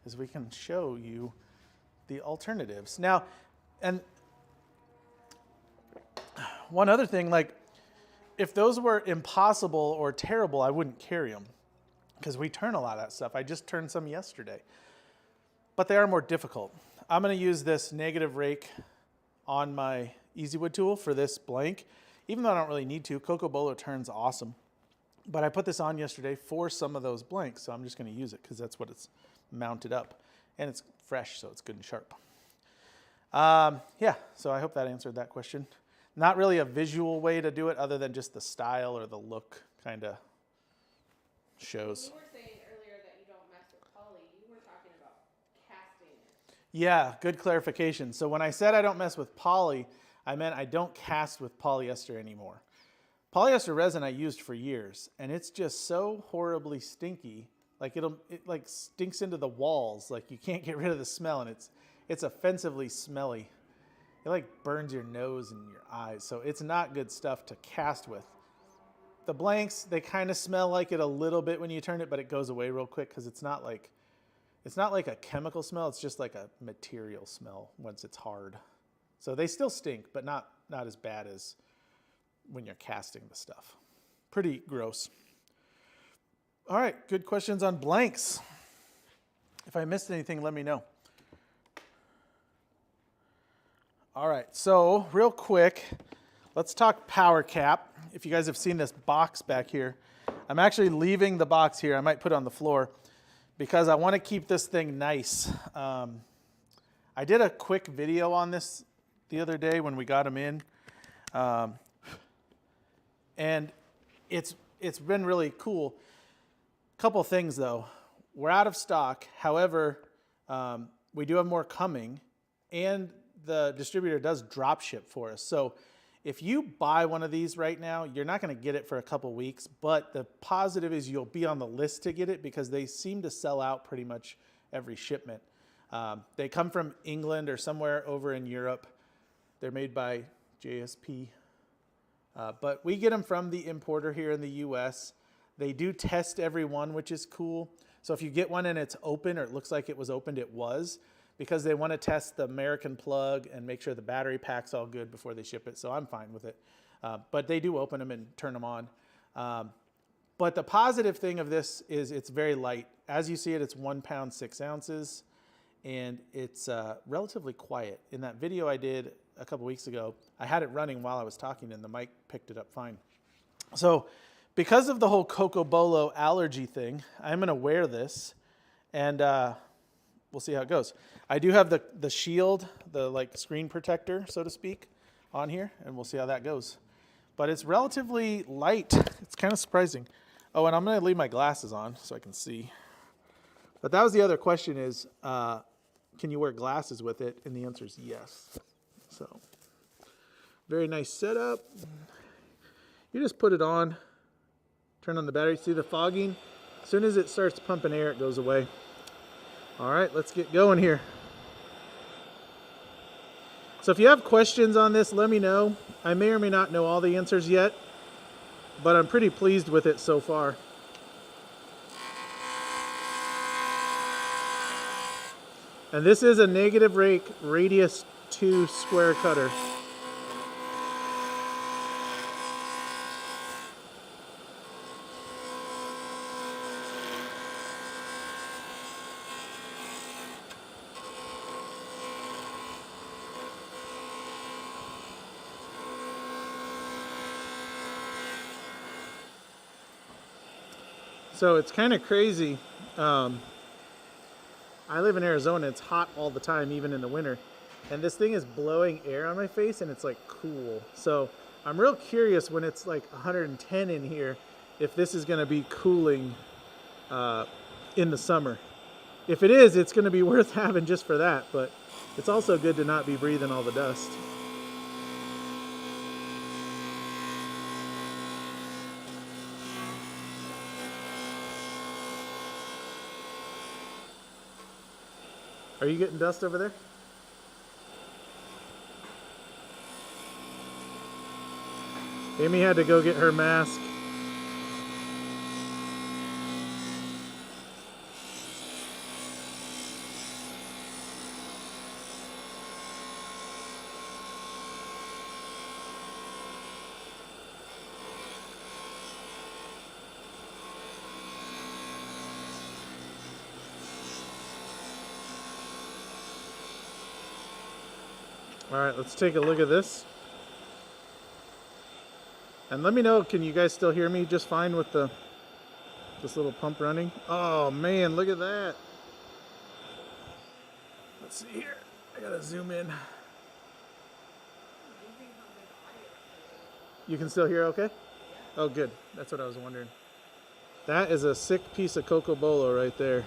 is we can show you the alternatives. Now, and one other thing, like if those were impossible or terrible, I wouldn't carry them because we turn a lot of that stuff. I just turned some yesterday, but they are more difficult. I'm going to use this negative rake on my EasyWood tool for this blank, even though I don't really need to. Cocobolo turns awesome. But I put this on yesterday for some of those blanks, so I'm just going to use it because that's what it's mounted up. And it's fresh, so it's good and sharp. Yeah, so I hope that answered that question. Not really a visual way to do it other than just the style or the look kind of shows. You were saying earlier that you don't mess with poly. You were talking about casting it. Yeah, good clarification. So when I said I don't mess with poly, I meant I don't cast with polyester anymore. Polyester resin I used for years, and it's just so horribly stinky. Like it like stinks into the walls. Like you can't get rid of the smell, and it's offensively smelly. It like burns your nose and your eyes. So it's not good stuff to cast with. The blanks, they kind of smell like it a little bit when you turn it, but it goes away real quick because it's not like a chemical smell. It's just like a material smell once it's hard. So they still stink, but not as bad as when you're casting the stuff. Pretty gross. All right, good questions on blanks. If I missed anything, let me know. All right, so real quick, let's talk power cap. If you guys have seen this box back here, I'm actually leaving the box here. I might put it on the floor because I want to keep this thing nice. I did a quick video on this the other day when we got them in. And it's been really cool. Couple things though. We're out of stock. However, we do have more coming, and the distributor does drop ship for us. So if you buy one of these right now, you're not going to get it for a couple weeks, but the positive is you'll be on the list to get it because they seem to sell out pretty much every shipment. They come from England or somewhere over in Europe. They're made by JSP. But we get them from the importer here in the US. They do test every one, which is cool. So if you get one and it's open or it looks like it was opened, it was, because they want to test the American plug and make sure the battery pack's all good before they ship it. So I'm fine with it. But they do open them and turn them on. But the positive thing of this is it's very light. As you see it, it's 1 pound, 6 ounces, and it's relatively quiet. In that video I did a couple weeks ago, I had it running while I was talking and the mic picked it up fine. So because of the whole Cocobolo allergy thing, I'm gonna wear this and we'll see how it goes. I do have the shield, the like screen protector, so to speak, on here, and we'll see how that goes. But it's relatively light. It's kind of surprising. Oh, and I'm gonna leave my glasses on so I can see. But that was the other question is, can you wear glasses with it? And the answer is yes. So, very nice setup. You just put it on, turn on the battery, see the fogging? As soon as it starts pumping air, it goes away. All right, let's get going here. So if you have questions on this, let me know. I may or may not know all the answers yet, but I'm pretty pleased with it so far. And this is a negative rake radius 2 square cutter. So it's kind of crazy. I live in Arizona. It's hot all the time, even in the winter. And this thing is blowing air on my face and it's like cool. So I'm real curious when it's like 110 in here, if this is gonna be cooling in the summer. if it is, it's going to be worth having just for that. But it's also good to not be breathing all the dust. Are you getting dust over there? Amy had to go get her mask. All right, let's take a look at this. And let me know, can you guys still hear me just fine with this little pump running? Oh man, look at that. Let's see here. I gotta zoom in. You can still hear okay? Oh good, that's what I was wondering. That is a sick piece of Cocobolo right there.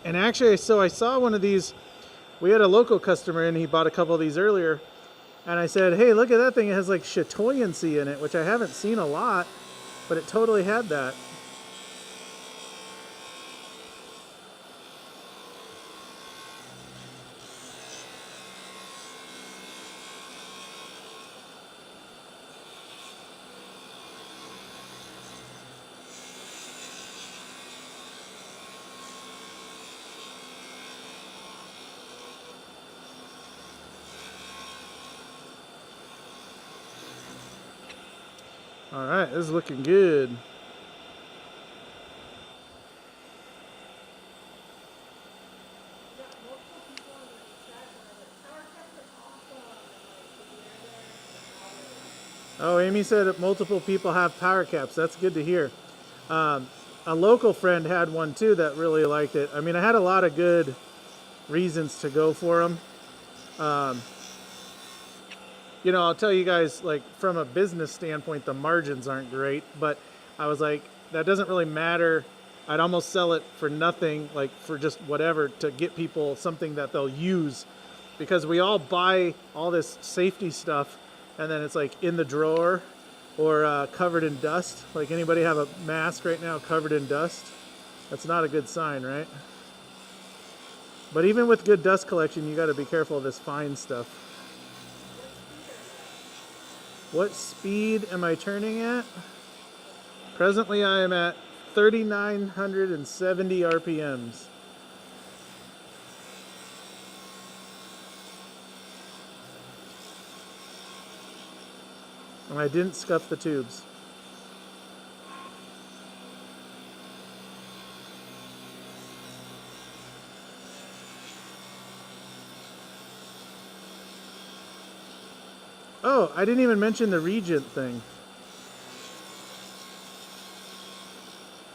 And actually, so I saw one of these. We had a local customer and he bought a couple of these earlier. And I said, hey, look at that thing. It has like chatoyancy in it, which I haven't seen a lot, but it totally had that. All right, this is looking good. Oh, Amy said that multiple people have power caps. That's good to hear. A local friend had one too that really liked it. I mean, I had a lot of good reasons to go for them. You know, I'll tell you guys, like, from a business standpoint, the margins aren't great, but I was like, that doesn't really matter. I'd almost sell it for nothing, like for just whatever, to get people something that they'll use, because we all buy all this safety stuff and then it's like in the drawer or covered in dust. Like, anybody have a mask right now covered in dust? That's not a good sign, right? But even with good dust collection, you got to be careful of this fine stuff. What speed am I turning at? Presently I am at 3,970 RPMs. And I didn't scuff the tubes. Oh, I didn't even mention the Regent thing.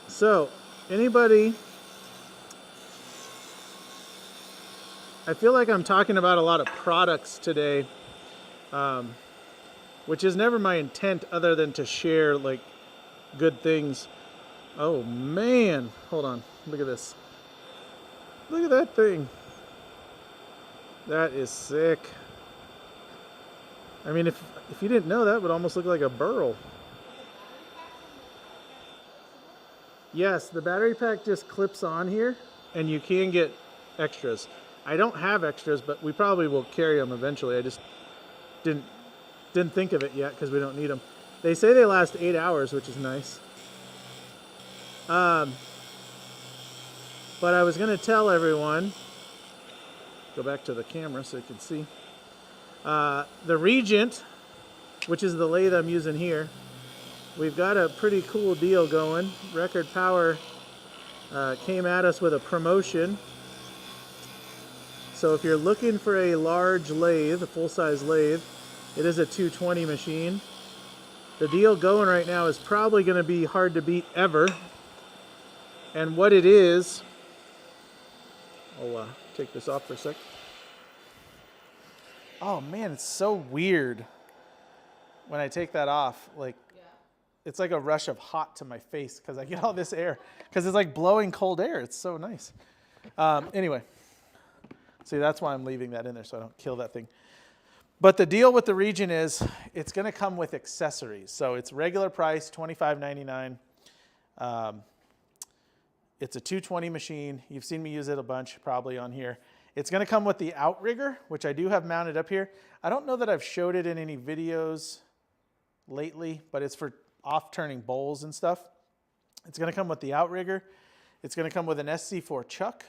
So, anybody, I feel like I'm talking about a lot of products today, which is never my intent other than to share like good things. Oh man, hold on, look at this. Look at that thing. That is sick. I mean, if you didn't know, that would almost look like a burl. Yes, the battery pack just clips on here, and you can get extras. I don't have extras, but we probably will carry them eventually. I just didn't think of it yet because we don't need them. They say they last 8 hours, which is nice. But I was going to tell everyone, go back to the camera so you can see. The Regent, which is the lathe I'm using here, we've got a pretty cool deal going. Record Power came at us with a promotion. So if you're looking for a large lathe, a full-size lathe, it is a 220 machine. The deal going right now is probably going to be hard to beat ever. And what it is, I'll take this off for a sec. Oh man, it's so weird when I take that off. Like, it's like a rush of hot to my face because I get all this air because it's like blowing cold air. It's so nice. Anyway, see, that's why I'm leaving that in there so I don't kill that thing. But the deal with the Regent is it's going to come with accessories. So it's regular price, $25.99. It's a 220 machine. You've seen me use it a bunch probably on here. It's going to come with the outrigger, which I do have mounted up here. I don't know that I've showed it in any videos lately, but it's for off-turning bowls and stuff. It's going to come with the outrigger. It's going to come with an SC4 chuck,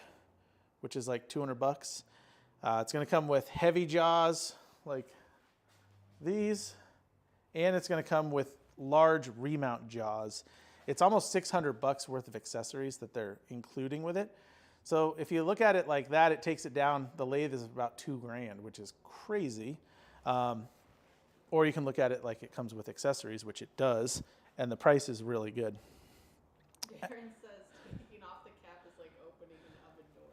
which is like 200 bucks. It's going to come with heavy jaws like these, and it's going to come with large remount jaws. It's almost 600 bucks worth of accessories that they're including with it. So if you look at it like that, it takes it down. The lathe is about $2,000, which is crazy. Or you can look at it like it comes with accessories, which it does, and the price is really good. Darren says taking off the cap is like opening an oven door.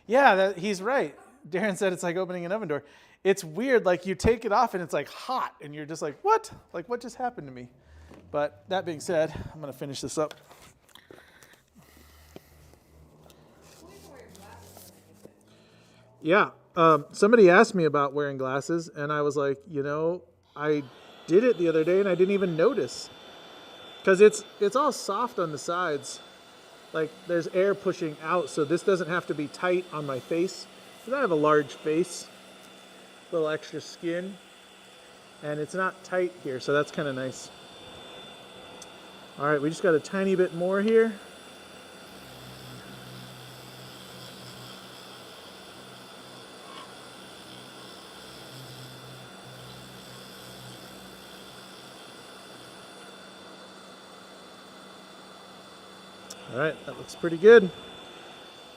Yeah, he's right. Darren said it's like opening an oven door. It's weird, like you take it off and it's like hot, and you're just like, what? Like, what just happened to me? But that being said, I'm going to finish this up. Yeah, somebody asked me about wearing glasses, and I was like, you know, I did it the other day, and I didn't even notice. Because it's all soft on the sides. Like, there's air pushing out, so this doesn't have to be tight on my face. Because I have a large face, a little extra skin, and it's not tight here, so that's kind of nice. All right, we just got a tiny bit more here. All right, that looks pretty good.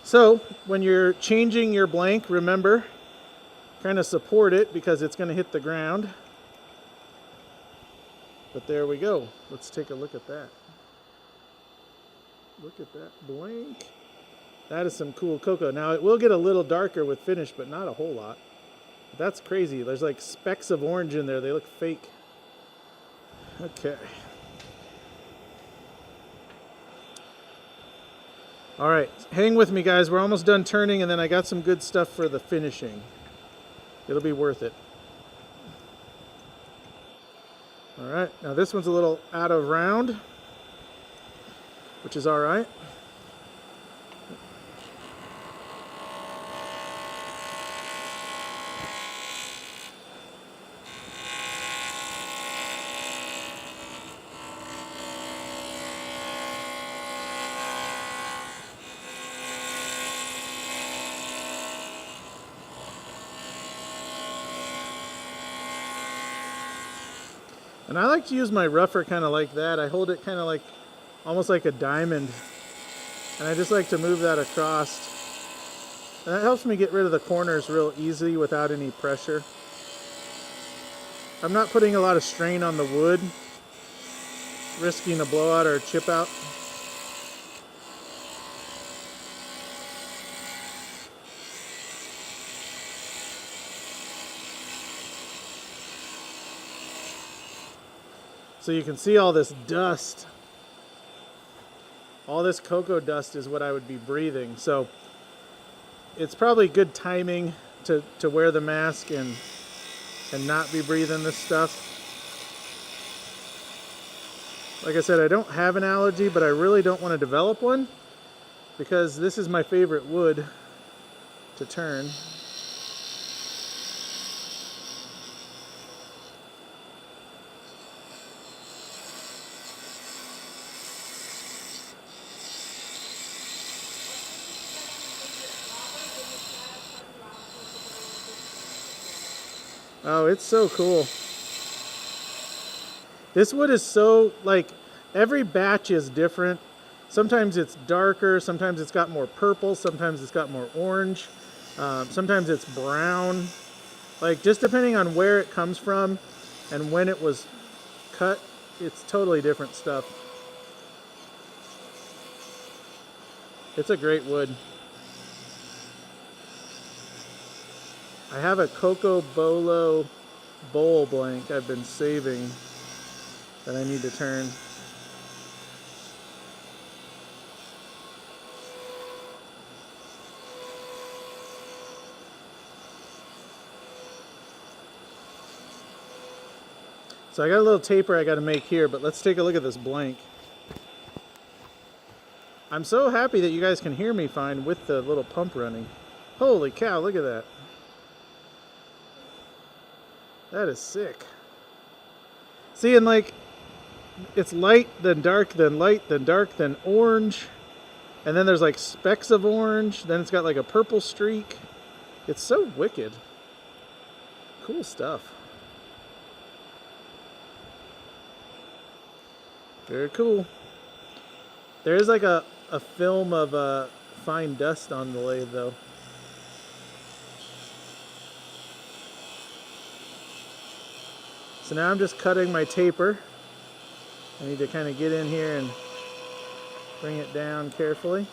So when you're changing your blank, remember, kind of support it because it's going to hit the ground. But there we go. Let's take a look at that. Look at that blank. That is some cool cocoa. Now it will get a little darker with finish, but not a whole lot. But that's crazy. There's like specks of orange in there. They look fake. Okay. All right, hang with me, guys. We're almost done turning, and then I got some good stuff for the finishing. It'll be worth it. All right, now this one's a little out of round, which is all right. And I like to use my rougher kind of like that. I hold it kind of like, almost like a diamond. And I just like to move that across. And that helps me get rid of the corners real easy without any pressure. I'm not putting a lot of strain on the wood, risking a blowout or a chip out. So you can see all this dust. All this cocoa dust is what I would be breathing. So it's probably good timing to wear the mask and not be breathing this stuff. Like I said, I don't have an allergy, but I really don't want to develop one because this is my favorite wood to turn. Oh, it's so cool. This wood is so, like, every batch is different. Sometimes it's darker, sometimes it's got more purple, sometimes it's got more orange, sometimes it's brown. Like, just depending on where it comes from and when it was cut, it's totally different stuff. It's a great wood. I have a Cocobolo bowl blank I've been saving that I need to turn. So I got a little taper I got to make here, but let's take a look at this blank. I'm so happy that you guys can hear me fine with the little pump running. Holy cow, look at that. That is sick. See, and like, it's light, then dark, then light, then dark, then orange. And then there's like specks of orange. Then it's got like a purple streak. It's so wicked. Cool stuff. Very cool. There is like a film of fine dust on the lathe though. So now I'm just cutting my taper. I need to kind of get in here and bring it down carefully.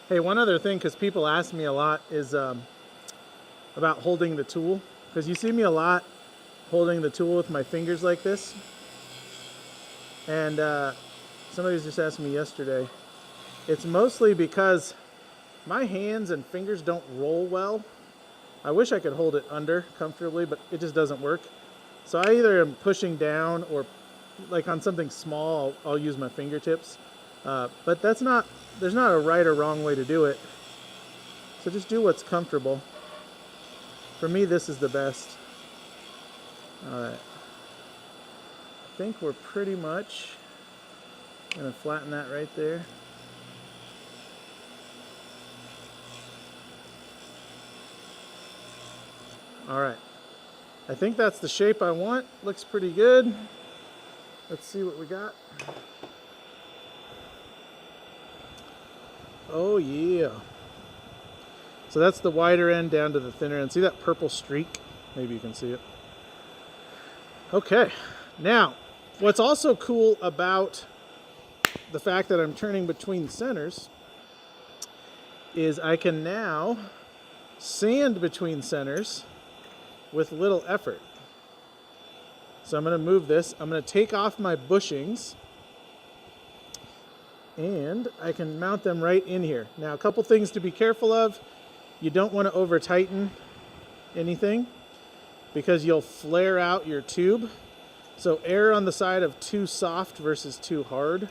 Hey, one other thing, because people ask me a lot, is about holding the tool. Because you see me a lot holding the tool with my fingers like this. And somebody was just asking me yesterday. It's mostly because my hands and fingers don't roll well. I wish I could hold it under comfortably, but it just doesn't work. So I either am pushing down or like on something small, I'll use my fingertips. But there's not a right or wrong way to do it. So just do what's comfortable. For me, this is the best. All right. I think we're pretty much gonna flatten that right there. All right. I think that's the shape I want. Looks pretty good. Let's see what we got. Oh yeah. So that's the wider end down to the thinner end. See that purple streak? Maybe you can see it. Okay. Now, what's also cool about the fact that I'm turning between centers is I can now sand between centers with little effort. So I'm going to move this. I'm going to take off my bushings. And I can mount them right in here. Now, a couple things to be careful of. You don't want to over tighten anything because you'll flare out your tube. So err on the side of too soft versus too hard.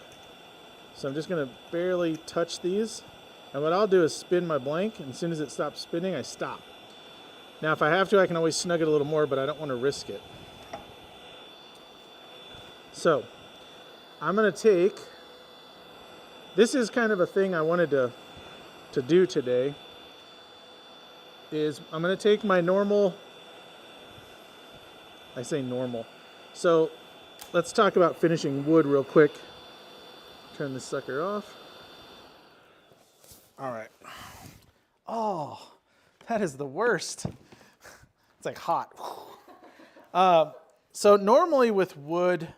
So I'm just going to barely touch these. And what I'll do is spin my blank, and as soon as it stops spinning, I stop. Now, if I have to, I can always snug it a little more, but I don't want to risk it. So I'm going to take... This is kind of a thing I wanted to do today, is I'm going to take my normal, I say normal, so let's talk about finishing wood real quick. Turn this sucker off. All right. Oh, that is the worst. It's like hot. So normally with wood,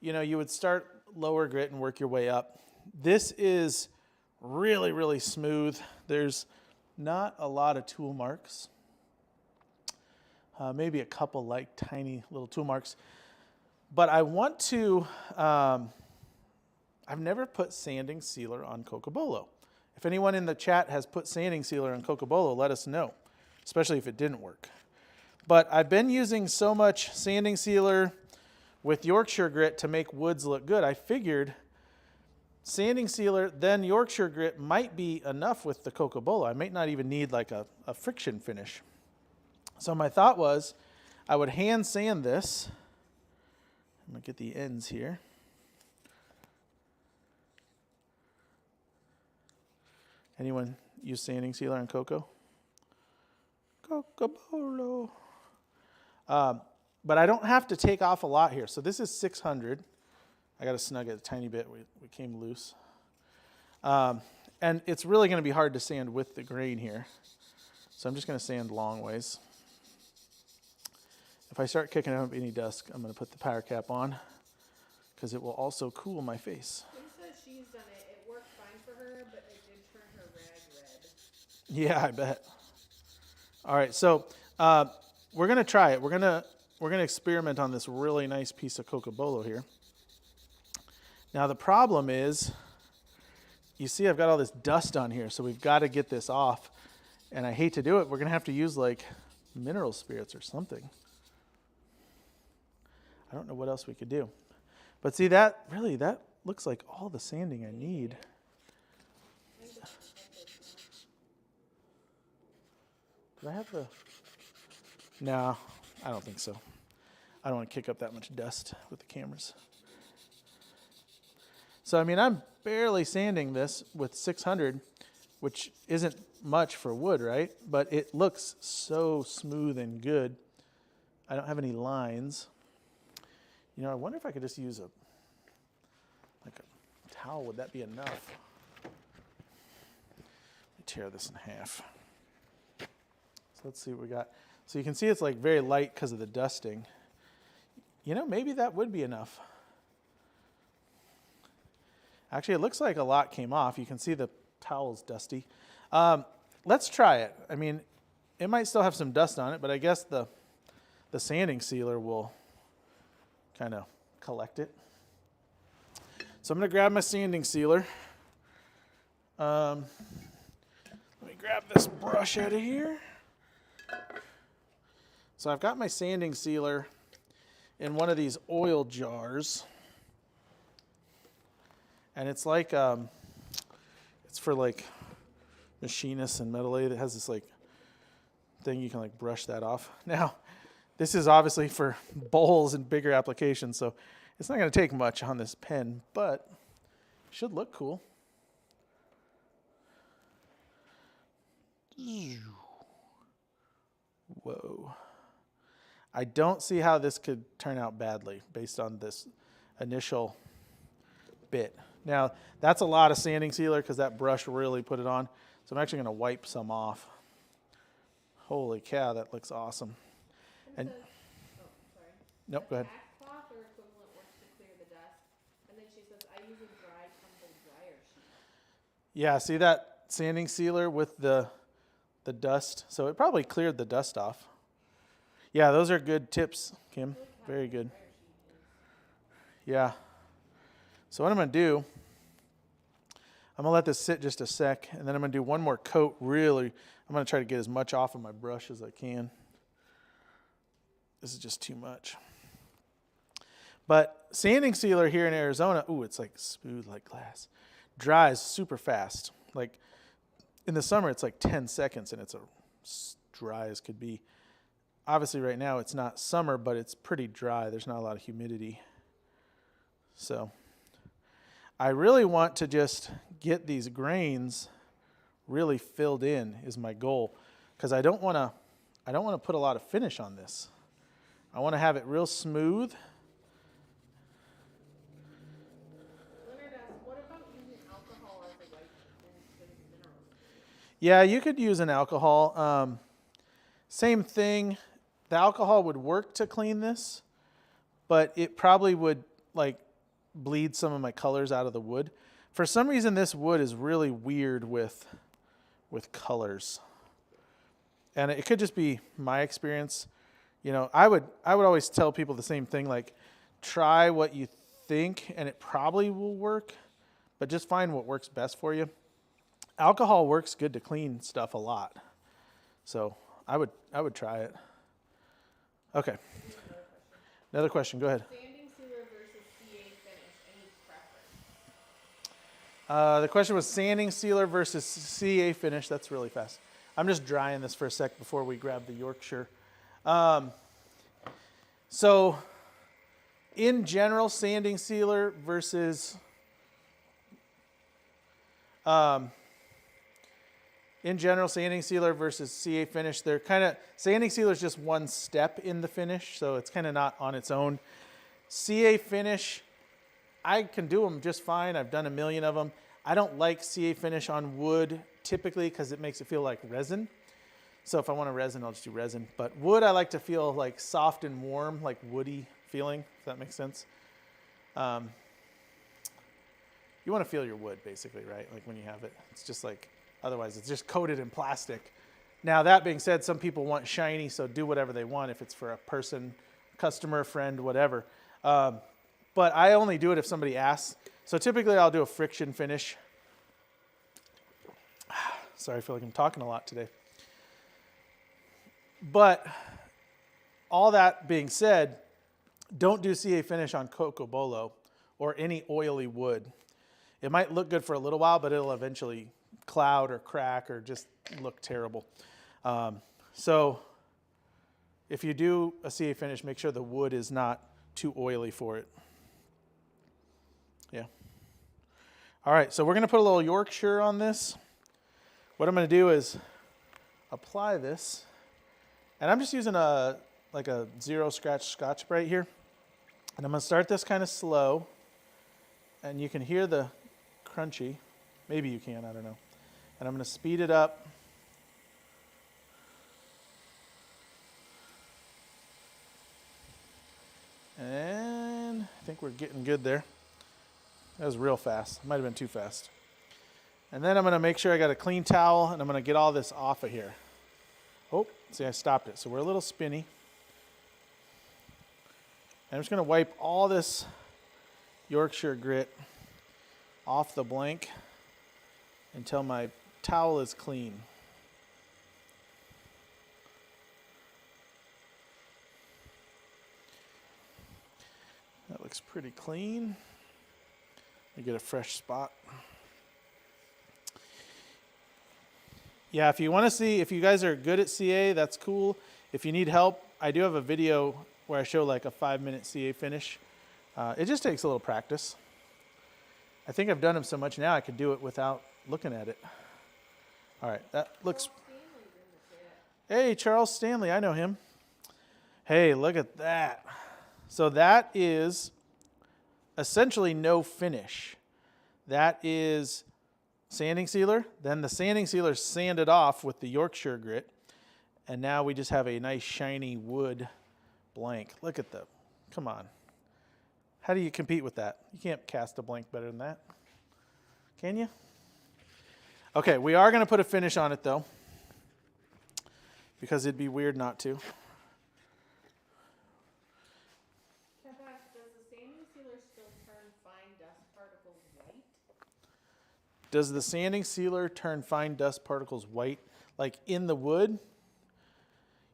you know, you would start lower grit and work your way up. This is really, really smooth. There's not a lot of tool marks. Maybe a couple like tiny little tool marks. But I want to, I've never put sanding sealer on Cocobolo. If anyone in the chat has put sanding sealer on Cocobolo, let us know, especially if it didn't work. But I've been using so much sanding sealer with Yorkshire grit to make woods look good. I figured sanding sealer, then Yorkshire grit might be enough with the Cocobolo. I might not even need like a friction finish. So my thought was I would hand sand this. I'm going to get the ends here. Anyone use sanding sealer on Coco? Cocobolo. But I don't have to take off a lot here. So this is 600. I got to snug it a tiny bit. We came loose. And it's really going to be hard to sand with the grain here. So I'm just going to sand long ways. If I start kicking up any dust, I'm going to put the power cap on because it will also cool my face. Kim says she's done it. It worked fine for her, but it did turn her rag red. Yeah, I bet. All right, so we're gonna try it. We're gonna experiment on this really nice piece of Cocobolo here. Now the problem is, you see I've got all this dust on here, so we've got to get this off. And I hate to do it. We're gonna have to use like mineral spirits or something. I don't know what else we could do. But see, that looks like all the sanding I need. Do I have the... No, I don't think so. I don't want to kick up that much dust with the cameras. So, I mean, I'm barely sanding this with 600, which isn't much for wood, right? But it looks so smooth and good. I don't have any lines. You know, I wonder if I could just use a towel. Would that be enough? Let me tear this in half. So let's see what we got. So you can see it's like very light because of the dusting. You know, maybe that would be enough. Actually, it looks like a lot came off. You can see the towel's dusty. Let's try it. I mean, it might still have some dust on it, but I guess the sanding sealer will kind of collect it. So I'm going to grab my sanding sealer. Let me grab this brush out of here. So I've got my sanding sealer in one of these oil jars. And it's like, it's for like machinists and metal lathe. It has this like thing you can like brush that off. Now, this is obviously for bowls and bigger applications, so it's not going to take much on this pen, but it should look cool. Whoa. I don't see how this could turn out badly based on this initial bit. Now, that's a lot of sanding sealer because that brush really put it on. So I'm actually going to wipe some off. Holy cow, that looks awesome. And sorry. Nope, go ahead. Cloth or equivalent works to clear the dust. And then she says, I use a dry tumble dryer sheet. Yeah, see that sanding sealer with the dust? So it probably cleared the dust off. Yeah, those are good tips, Kim. Very good. Yeah. So what I'm going to do, I'm going to let this sit just a sec, and then I'm going to do one more coat. Really, I'm going to try to get as much off of my brush as I can. This is just too much. But sanding sealer here in Arizona, ooh, it's like smooth like glass. Dries super fast. Like in the summer, it's like 10 seconds, and it's as dry as could be. Obviously, right now, it's not summer, but it's pretty dry. There's not a lot of humidity. So I really want to just get these grains really filled in is my goal, because I don't want to put a lot of finish on this. I want to have it real smooth. Leonard asks, what about using alcohol as a wipe instead of mineral spirits? Yeah, you could use an alcohol. Same thing. The alcohol would work to clean this, but it probably would like bleed some of my colors out of the wood. For some reason, this wood is really weird with colors, and it could just be my experience. You know, I would always tell people the same thing, like try what you think, and it probably will work, but just find what works best for you. Alcohol works good to clean stuff a lot, so I would try it. Okay. Another question. Go ahead. Sanding sealer versus CA finish, any preference? The question was sanding sealer versus CA finish. That's really fast. I'm just drying this for a sec before we grab the Yorkshire. So in general, sanding sealer versus CA finish, they're kind of, sanding sealer is just one step in the finish, so it's kind of not on its own. CA finish, I can do them just fine. I've done a million of them. I don't like CA finish on wood typically because it makes it feel like resin. So if I want a resin, I'll just do resin. But wood, I like to feel like soft and warm, like woody feeling, if that makes sense. You want to feel your wood basically, right? Like when you have it. It's just like, otherwise it's just coated in plastic. Now, that being said, some people want shiny, so do whatever they want if it's for a person, customer, friend, whatever. But I only do it if somebody asks. So typically I'll do a friction finish. Sorry, I feel like I'm talking a lot today. But all that being said, don't do CA finish on Cocobolo or any oily wood. It might look good for a little while, but it'll eventually cloud or crack or just look terrible. So if you do a CA finish, make sure the wood is not too oily for it. Yeah. All right, so we're going to put a little Yorkshire on this. What I'm going to do is apply this, and I'm just using like a zero scratch Scotch-Brite here. And I'm going to start this kind of slow, and you can hear the crunchy. Maybe you can, I don't know. And I'm going to speed it up. And I think we're getting good there. That was real fast. Might have been too fast. And then I'm going to make sure I got a clean towel, and I'm going to get all this off of here. Oh, see, I stopped it. So we're a little spinny. I'm just going to wipe all this Yorkshire grit off the blank until my towel is clean. That looks pretty clean. Let me get a fresh spot. Yeah, if you want to see, if you guys are good at CA, that's cool. If you need help, I do have a video where I show like a 5-minute CA finish. It just takes a little practice. I think I've done them so much now I could do it without looking at it. All right, that looks... Hey, Charles Stanley, I know him. Hey, look at that. So that is essentially no finish. That is sanding sealer. Then the sanding sealer sanded off with the Yorkshire grit. And now we just have a nice shiny wood blank. Look at the, come on. How do you compete with that? You can't cast a blank better than that. Can you? Okay, we are going to put a finish on it though, because it'd be weird not to. Does the sanding sealer still turn fine dust particles white? Does the sanding sealer turn fine dust particles white, like in the wood?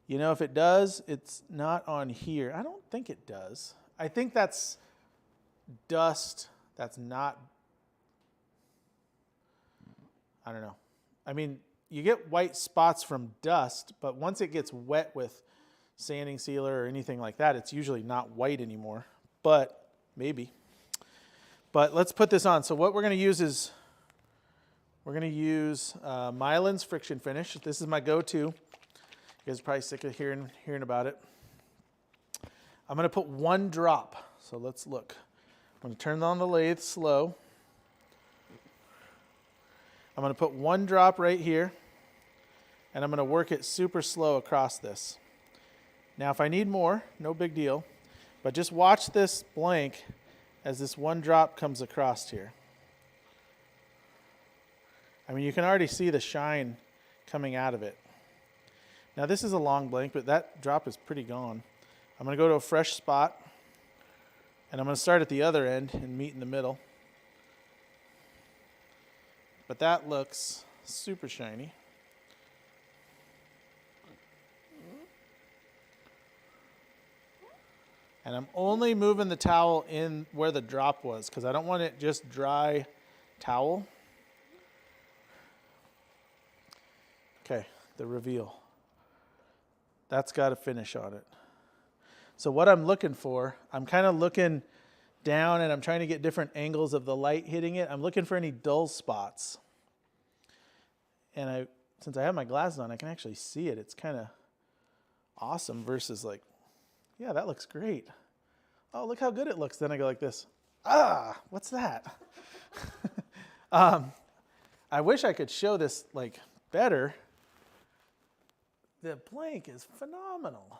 You know, if it does, it's not on here. I don't think it does. I think that's dust that's not, I don't know. I mean, you get white spots from dust, but once it gets wet with sanding sealer or anything like that, it's usually not white anymore, but maybe. But let's put this on. So what we're going to use is, we're going to use Mylan's friction finish. This is my go-to. You guys are probably sick of hearing about it. I'm going to put 1 drop. So let's look. I'm going to turn on the lathe slow. I'm going to put 1 drop right here, and I'm going to work it super slow across this. Now, if I need more, no big deal, but just watch this blank as this 1 drop comes across here. I mean, you can already see the shine coming out of it. Now, this is a long blank, but that drop is pretty gone. I'm going to go to a fresh spot, and I'm going to start at the other end and meet in the middle. But that looks super shiny. And I'm only moving the towel in where the drop was because I don't want it just dry towel. Okay, the reveal. That's got a finish on it. So what I'm looking for, I'm kind of looking down and I'm trying to get different angles of the light hitting it. I'm looking for any dull spots. And since I have my glasses on, I can actually see it. It's kind of awesome versus like, yeah, that looks great. Oh, look how good it looks. Then I go like this. Ah, what's that? I wish I could show this like better. The blank is phenomenal.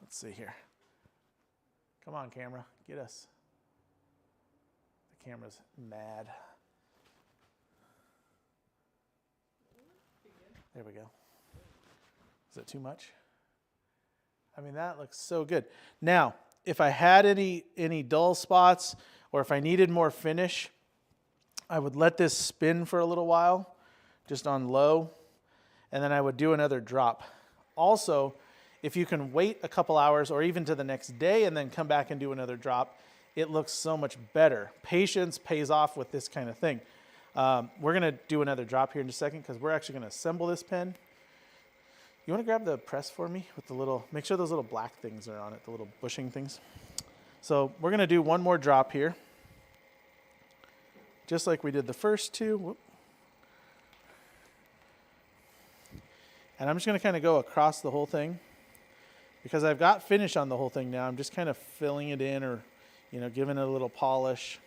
Let's see here. Come on, camera, get us. The camera's mad. There we go. Is that too much? I mean, that looks so good. Now, if I had any dull spots or if I needed more finish, I would let this spin for a little while, just on low, and then I would do another drop. Also, if you can wait a couple hours or even to the next day and then come back and do another drop, it looks so much better. Patience pays off with this kind of thing. We're going to do another drop here in just a second because we're actually going to assemble this pen. You want to grab the press for me with the little, make sure those little black things are on it, the little bushing things. So we're going to do one more drop here, just like we did the first two. Whoop. And I'm just going to kind of go across the whole thing. Because I've got finish on the whole thing now, I'm just kind of filling it in or, giving it a little polish.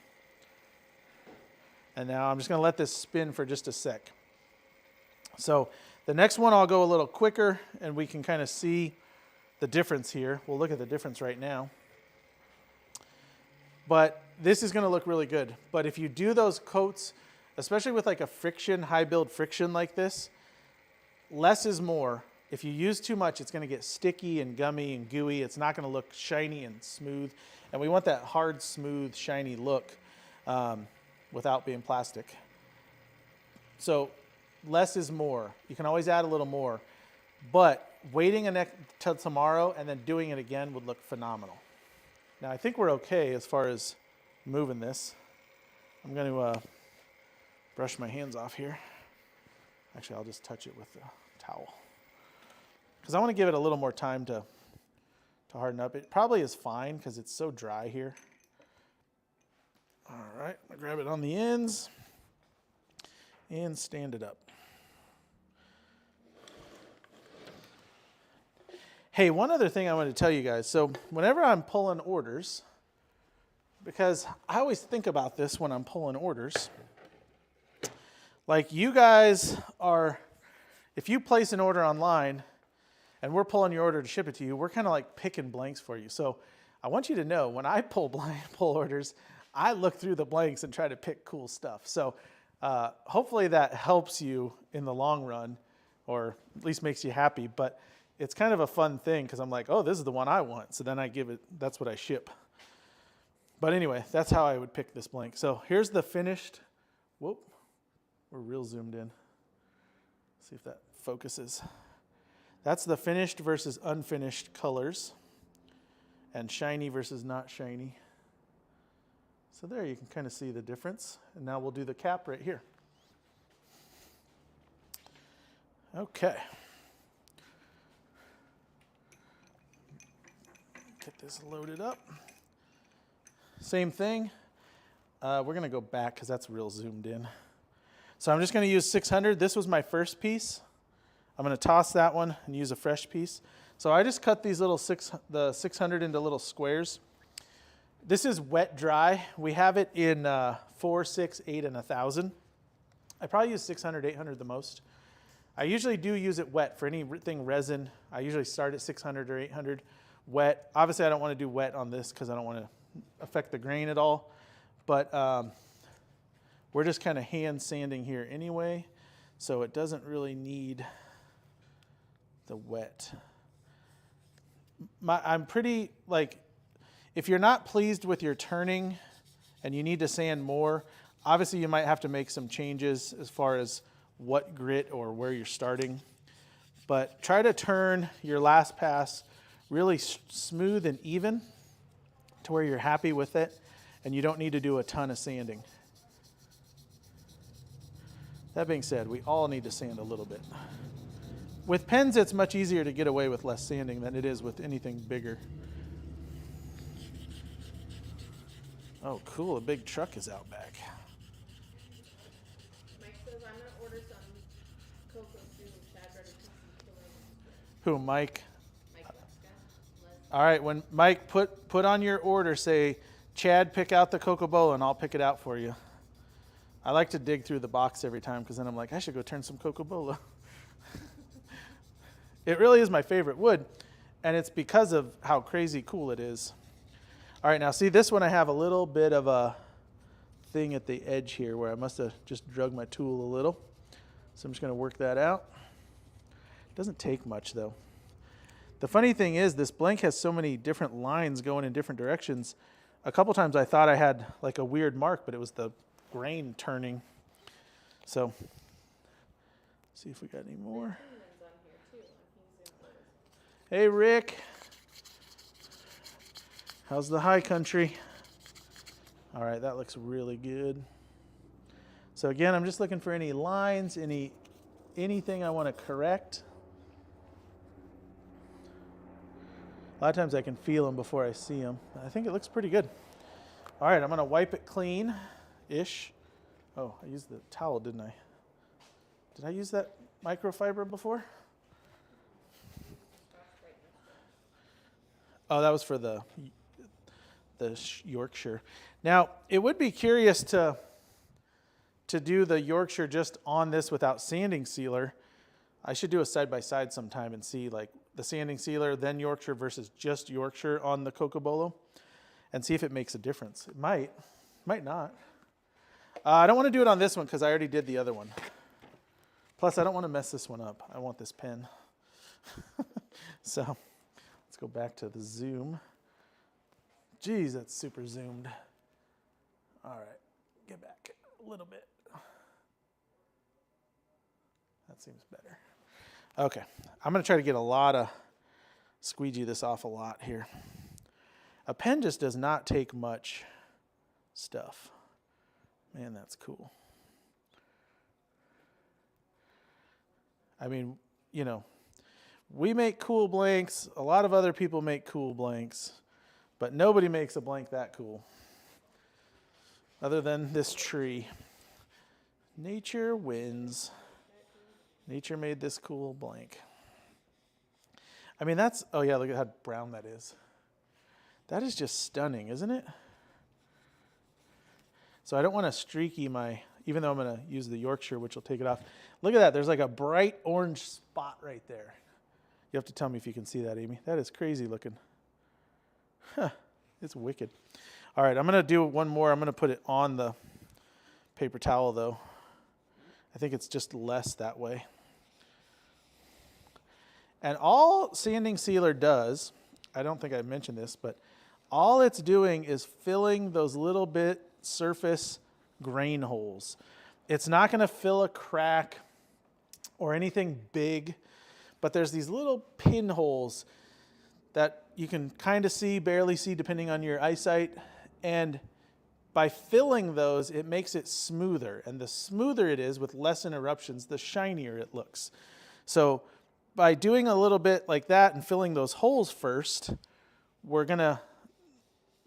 And now I'm just going to let this spin for just a sec. So the next one I'll go a little quicker and we can kind of see the difference here. We'll look at the difference right now. But this is going to look really good. But if you do those coats, especially with like a friction, high build friction like this, less is more. If you use too much, it's going to get sticky and gummy and gooey. It's not going to look shiny and smooth. And we want that hard, smooth, shiny look without being plastic. So less is more. You can always add a little more. But waiting until tomorrow and then doing it again would look phenomenal. Now, I think we're okay as far as moving this. I'm going to brush my hands off here. Actually, I'll just touch it with the towel. Because I want to give it a little more time to harden up. It probably is fine because it's so dry here. All right, I'm going to grab it on the ends and stand it up. Hey, one other thing I want to tell you guys. So whenever I'm pulling orders, because I always think about this when I'm pulling orders, like you guys are, if you place an order online, and we're pulling your order to ship it to you, we're kind of like picking blanks for you. So I want you to know when I pull orders, I look through the blanks and try to pick cool stuff. So hopefully that helps you in the long run, or at least makes you happy. But it's kind of a fun thing because I'm like, oh, this is the one I want. So then I give it, that's what I ship. But anyway, that's how I would pick this blank. So here's the finished, whoop, we're real zoomed in. See if that focuses. That's the finished versus unfinished colors, and shiny versus not shiny. So there you can kind of see the difference. And now we'll do the cap right here. Okay. Get this loaded up. Same thing. We're going to go back because that's real zoomed in. So I'm just going to use 600. This was my first piece. I'm going to toss that one and use a fresh piece. So I just cut these little the 600 into little squares. This is wet dry. We have it in 4, 6, 8, and 1,000. I probably use 600, 800 the most. I usually do use it wet for anything resin. I usually start at 600 or 800 wet. Obviously, I don't want to do wet on this because I don't want to affect the grain at all. But we're just kind of hand sanding here anyway, so it doesn't really need the wet. I'm pretty, like, if you're not pleased with your turning and you need to sand more, obviously you might have to make some changes as far as what grit or where you're starting. But try to turn your last pass really smooth and even to where you're happy with it and you don't need to do a ton of sanding. That being said, we all need to sand a little bit. With pens, it's much easier to get away with less sanding than it is with anything bigger. Oh, cool, a big truck is out back. Mike says I'm going to order some cocoa too. Chad ready to Who, Mike? Mike All right, when Mike put on your order, say, Chad, pick out the Cocobolo and I'll pick it out for you. I like to dig through the box every time because then I'm like, I should go turn some Cocobolo. It really is my favorite wood, and it's because of how crazy cool it is. All right, now see this one I have a little bit of a thing at the edge here where I must have just drug my tool a little. So I'm just going to work that out. Doesn't take much though. The funny thing is this blank has so many different lines going in different directions. A couple times I thought I had like a weird mark, but it was the grain turning. So, see if we got any more. Hey Rick, how's the high country? All right, that looks really good. So again, I'm just looking for any lines, anything I want to correct. A lot of times I can feel them before I see them. I think it looks pretty good. All right, I'm going to wipe it clean-ish. Oh, I used the towel, didn't I? Did I use that microfiber before? Oh, that was for the Yorkshire. Now, it would be curious to do the Yorkshire just on this without sanding sealer. I should do a side-by-side sometime and see like the sanding sealer, then Yorkshire versus just Yorkshire on the Cocobolo, and see if it makes a difference. It might not. I don't want to do it on this one because I already did the other one. Plus, I don't want to mess this one up. I want this pen. So, let's go back to the zoom. Geez, that's super zoomed. All right, get back a little bit. That seems better. Okay, I'm going to try to get a lot of, squeegee this off a lot here. A pen just does not take much stuff. Man, that's cool. I mean, you know, we make cool blanks. A lot of other people make cool blanks, but nobody makes a blank that cool other than this tree. Nature wins. Nature made this cool blank. I mean, that's, oh yeah, look at how brown that is. That is just stunning, isn't it? So I don't want to streaky my, even though I'm going to use the Yorkshire, which will take it off. Look at that. There's like a bright orange spot right there. You have to tell me if you can see that, Amy. That is crazy looking. Huh, it's wicked. All right, I'm going to do one more. I'm going to put it on the paper towel, though. I think it's just less that way. And all sanding sealer does, I don't think I mentioned this, but all it's doing is filling those little bit surface grain holes. It's not going to fill a crack or anything big, but there's these little pinholes that you can kind of see, barely see, depending on your eyesight. And by filling those, it makes it smoother. And the smoother it is with less interruptions, the shinier it looks. So by doing a little bit like that and filling those holes first, we're going to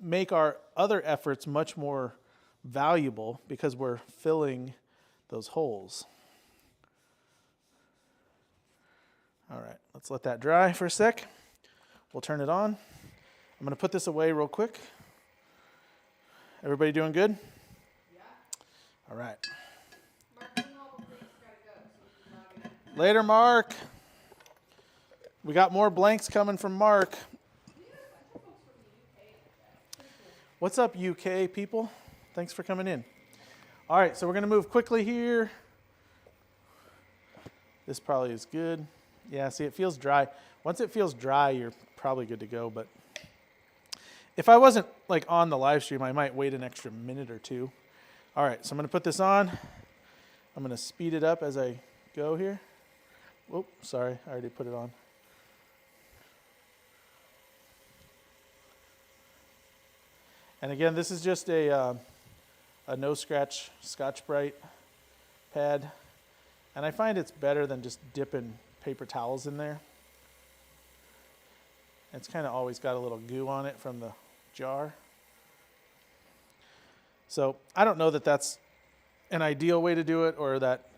make our other efforts much more valuable because we're filling those holes. All right, let's let that dry for a sec. We'll turn it on. I'm going to put this away real quick. Everybody doing good? Yeah. All right. Mark, all the blanks gotta go, so we can log in. Later, Mark. We got more blanks coming from Mark. What's up, UK people? Thanks for coming in. All right, so we're going to move quickly here. This probably is good. Yeah, see, it feels dry. Once it feels dry, you're probably good to go. But if I wasn't like on the live stream, I might wait an extra minute or two. All right, so I'm going to put this on. I'm going to speed it up as I go here. Whoop, sorry, I already put it on. And again, this is just a no-scratch Scotch-Brite pad. And I find it's better than just dipping paper towels in there. It's kind of always got a little goo on it from the jar. So I don't know that that's an ideal way to do it or that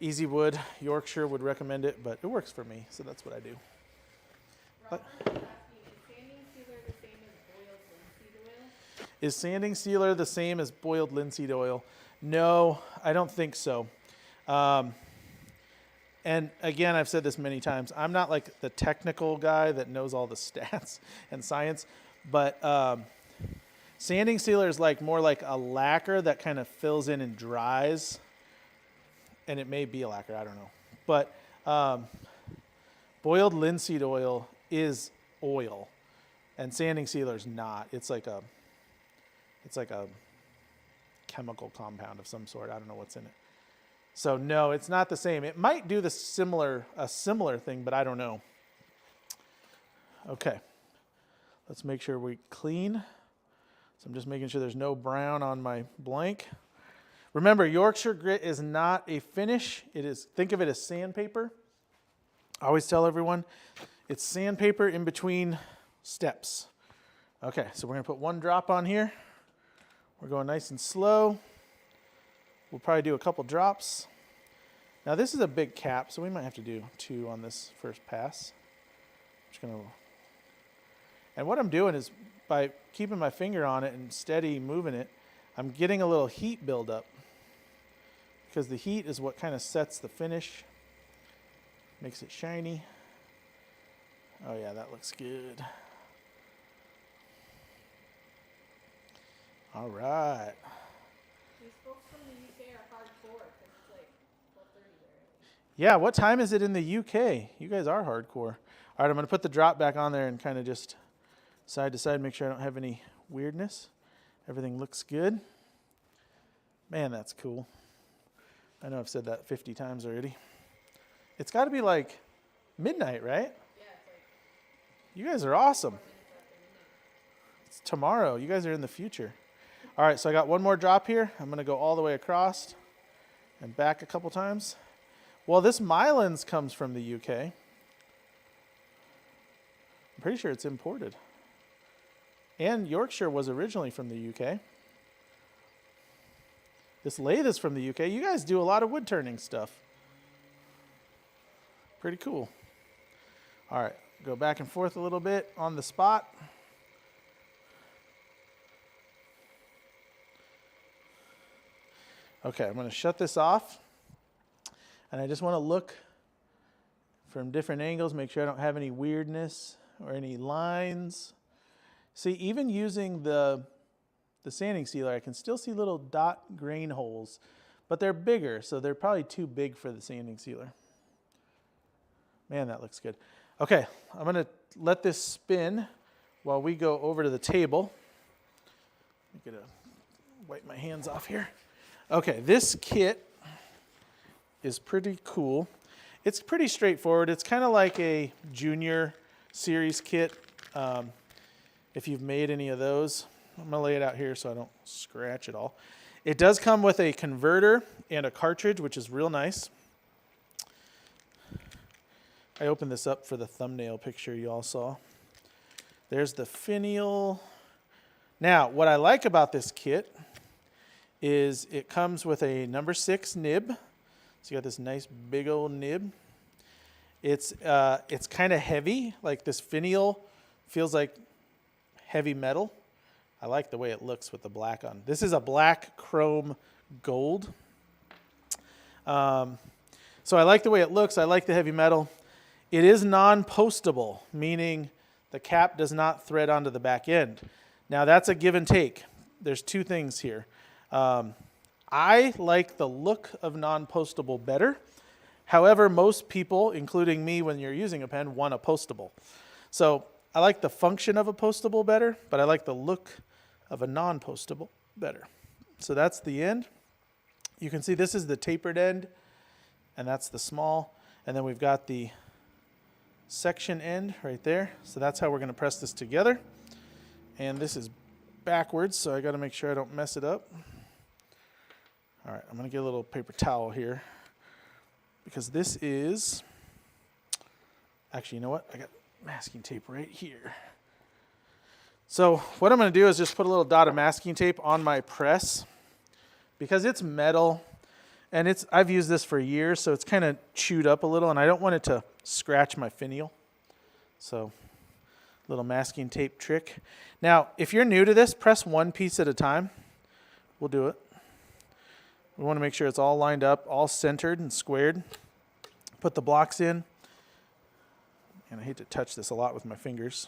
Easy Wood Yorkshire would recommend it, but it works for me, so that's what I do. Robert is asking, is sanding sealer the same as boiled linseed oil? Is sanding sealer the same as boiled linseed oil? No, I don't think so. And again, I've said this many times. I'm not like the technical guy that knows all the stats and science, but sanding sealer is like more like a lacquer that kind of fills in and dries. And it may be a lacquer, I don't know. But Boiled linseed oil is oil, and sanding sealer is not. It's like a chemical compound of some sort. I don't know what's in it. So no, it's not the same. It might do a similar thing, but I don't know. Okay, let's make sure we clean. So I'm just making sure there's no brown on my blank. Remember, Yorkshire grit is not a finish. It is, think of it as sandpaper. I always tell everyone, it's sandpaper in between steps. Okay, so we're gonna put 1 drop on here. We're going nice and slow. We'll probably do a couple drops. Now this is a big cap, so we might have to do 2 on this first pass. And what I'm doing is, by keeping my finger on it and steady moving it, I'm getting a little heat buildup, because the heat is what kind of sets the finish, makes it shiny. Oh yeah, that looks good. All right. These folks from the UK are hardcore, because it's like 12:30 there. Yeah, what time is it in the UK? You guys are hardcore. All right, I'm going to put the drop back on there and kind of just side to side, make sure I don't have any weirdness. Everything looks good. Man, that's cool. I know I've said that 50 times already. It's got to be like midnight, right? Yeah, it's like You guys are awesome. 4 minutes after midnight. It's tomorrow. You guys are in the future. All right, so I got 1 more drop here. I'm going to go all the way across and back a couple times. Well, this Mylands comes from the UK. I'm pretty sure it's imported. And Yorkshire was originally from the UK. This lathe is from the UK. You guys do a lot of wood turning stuff. Pretty cool. All right, go back and forth a little bit on the spot. Okay, I'm going to shut this off. And I just want to look from different angles, make sure I don't have any weirdness or any lines. See, even using the sanding sealer, I can still see little dot grain holes, but they're bigger, so they're probably too big for the sanding sealer. Man, that looks good. Okay, I'm going to let this spin while we go over to the table. I'm going to wipe my hands off here. Okay, this kit is pretty cool. It's pretty straightforward. It's kind of like a junior series kit. If you've made any of those, I'm going to lay it out here so I don't scratch it all. It does come with a converter and a cartridge, which is real nice. I opened this up for the thumbnail picture you all saw. There's the finial. Now, what I like about this kit is it comes with a number 6 nib. So you got this nice big old nib. It's kind of heavy, like this finial feels like heavy metal. I like the way it looks with the black on. This is a black chrome gold. So I like the way it looks. I like the heavy metal. It is non-postable, meaning the cap does not thread onto the back end. Now that's a give and take. There's 2 things here. I like the look of non-postable better. However, most people, including me when you're using a pen, want a postable. So I like the function of a postable better, but I like the look of a non-postable better. So that's the end. You can see this is the tapered end, and that's the small. And then we've got the section end right there. So that's how we're going to press this together. And this is backwards, so I got to make sure I don't mess it up. All right, I'm going to get a little paper towel here, because this is, actually, you know what? I got masking tape right here. So what I'm going to do is just put a little dot of masking tape on my press, because it's metal, and I've used this for years, so it's kind of chewed up a little, and I don't want it to scratch my finial. So little masking tape trick. Now, if you're new to this, press 1 piece at a time. We'll do it. We want to make sure it's all lined up, all centered and squared. Put the blocks in. And I hate to touch this a lot with my fingers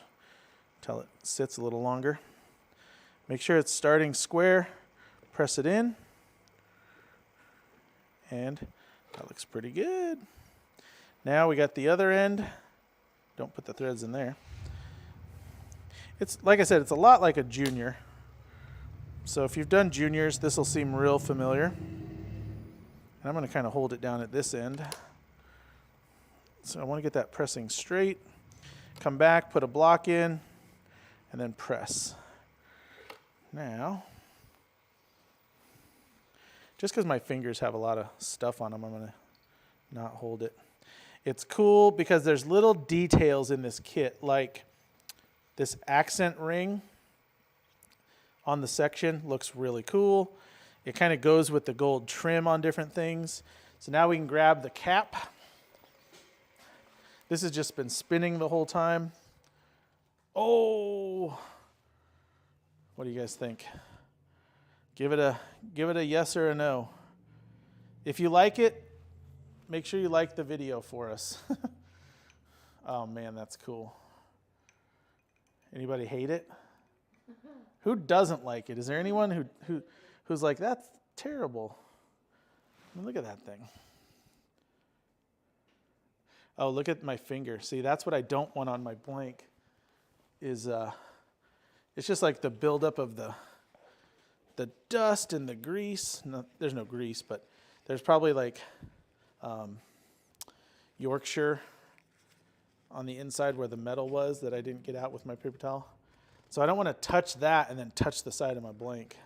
until it sits a little longer. Make sure it's starting square. Press it in. And that looks pretty good. Now we got the other end. Don't put the threads in there. It's, like I said, it's a lot like a junior. So if you've done juniors, this will seem real familiar. And I'm going to kind of hold it down at this end. So I want to get that pressing straight. Come back, put a block in, and then press. Now, just because my fingers have a lot of stuff on them, I'm going to not hold it. It's cool because there's little details in this kit, like this accent ring on the section looks really cool. It kind of goes with the gold trim on different things. So now we can grab the cap. This has just been spinning the whole time. Oh, what do you guys think? Give it a yes or a no. If you like it, make sure you like the video for us. Oh man, that's cool. Anybody hate it? Who doesn't like it? Is there anyone who's like, that's terrible? I mean, look at that thing. Oh, look at my finger. See, that's what I don't want on my blank is it's just like the buildup of the dust and the grease. No, there's no grease, but there's probably like Yorkshire on the inside where the metal was that I didn't get out with my paper towel. So I don't want to touch that and then touch the side of my blank.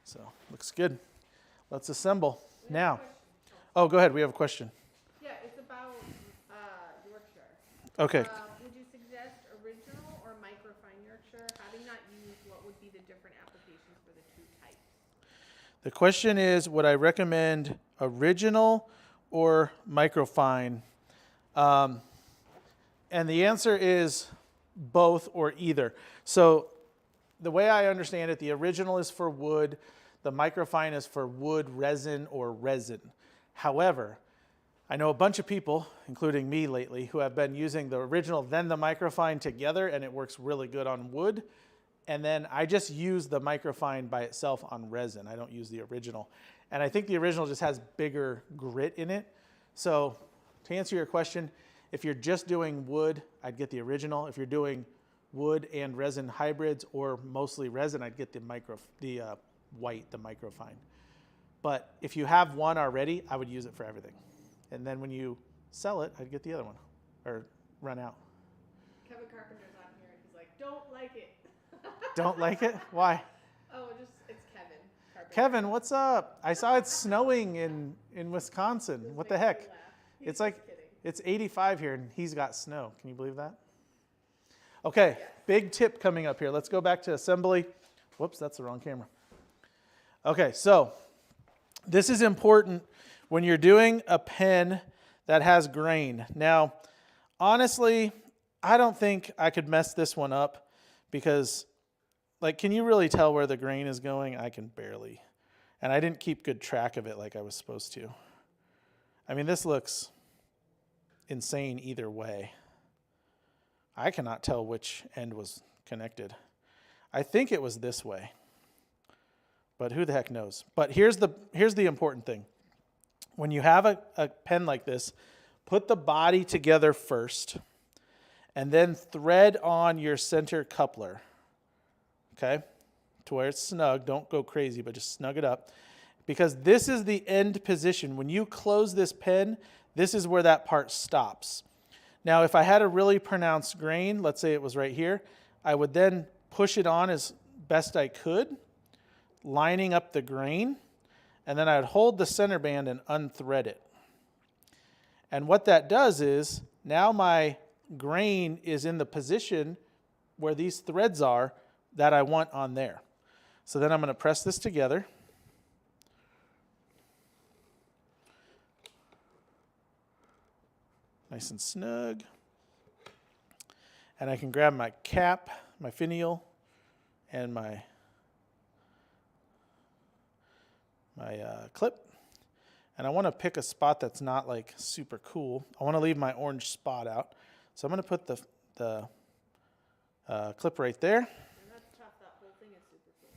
So looks good. Let's assemble now. Oh, go ahead. We have a question. Yeah, it's about Yorkshire. Okay. Would you suggest original or microfine Yorkshire? Having not used, what would be the different applications for the two types? The question is, would I recommend original or microfine? And the answer is both or either. So the way I understand it, the original is for wood, the microfine is for wood, resin, or resin. However, I know a bunch of people, including me lately, who have been using the original then the microfine together, and it works really good on wood. And then I just use the microfine by itself on resin. I don't use the original. And I think the original just has bigger grit in it. So to answer your question, if you're just doing wood, I'd get the original. If you're doing wood and resin hybrids or mostly resin, I'd get the white, the microfine. But if you have one already, I would use it for everything. And then when you sell it, I'd get the other one or run out. Kevin Carpenter's on here and he's like, don't like it. Don't like it? Why? Oh, it's Kevin Carpenter. Kevin, what's up? I saw it snowing in Wisconsin. This What the makes me heck? laugh. He's It's just like, kidding. it's 85 here and he's got snow. Can you believe that? Okay, big tip coming up here. Let's go back to assembly. Whoops, that's the wrong camera. Okay, so this is important when you're doing a pen that has grain. Now, honestly, I don't think I could mess this one up because, like, can you really tell where the grain is going? I can barely. And I didn't keep good track of it like I was supposed to. I mean, this looks insane either way. I cannot tell which end was connected. I think it was this way. But who the heck knows? But here's the important thing. When you have a pen like this, put the body together first and then thread on your center coupler. Okay? To where it's snug. Don't go crazy, but just snug it up. Because this is the end position. When you close this pen, this is where that part stops. Now, if I had a really pronounced grain, let's say it was right here, I would then push it on as best I could, lining up the grain, and then I'd hold the center band and unthread it. And what that does is, now my grain is in the position where these threads are that I want on there. So then I'm going to press this together. Nice and snug. And I can grab my cap, my finial, and my clip. And I want to pick a spot that's not like super cool. I want to leave my orange spot out. So I'm going to put the clip right there. And that's tough. That whole thing is super cool.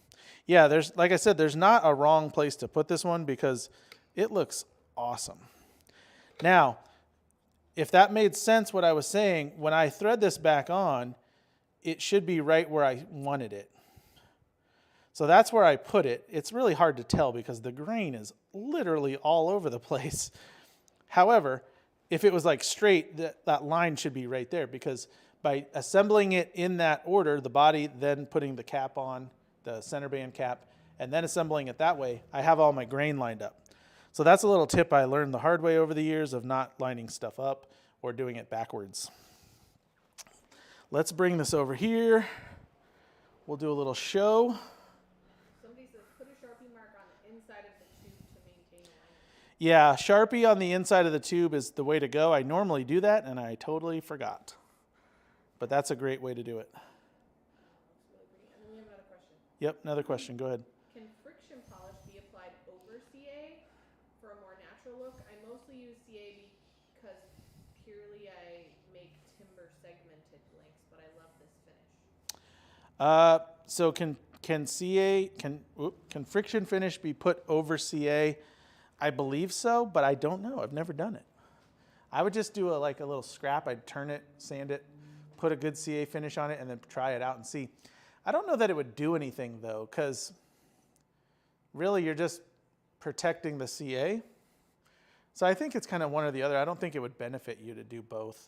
Yeah, like I said, there's not a wrong place to put this one because it looks awesome. Now, if that made sense what I was saying, when I thread this back on, it should be right where I wanted it. So that's where I put it. It's really hard to tell because the grain is literally all over the place. However, if it was like straight, that line should be right there, because by assembling it in that order, the body, then putting the cap on, the center band cap, and then assembling it that way, I have all my grain lined up. So that's a little tip I learned the hard way over the years of not lining stuff up or doing it backwards. Let's bring this over here. We'll do a little show. Somebody says put a Sharpie mark on the inside of the tube to maintain alignment. Yeah, Sharpie on the inside of the tube is the way to go. I normally do that, and I totally forgot. But that's a great way to do it. Looks really pretty. And then we have another question. Yep, another question. Go ahead. Can friction polish be applied over CA for a more natural look? I mostly use CA because purely I make timber segmented blanks, but I love this finish. So can friction finish be put over CA? I believe so, but I don't know. I've never done it. I would just do like a little scrap. I'd turn it, sand it, put a good CA finish on it, and then try it out and see. I don't know that it would do anything though, because really you're just protecting the CA. So I think it's kind of one or the other. I don't think it would benefit you to do both,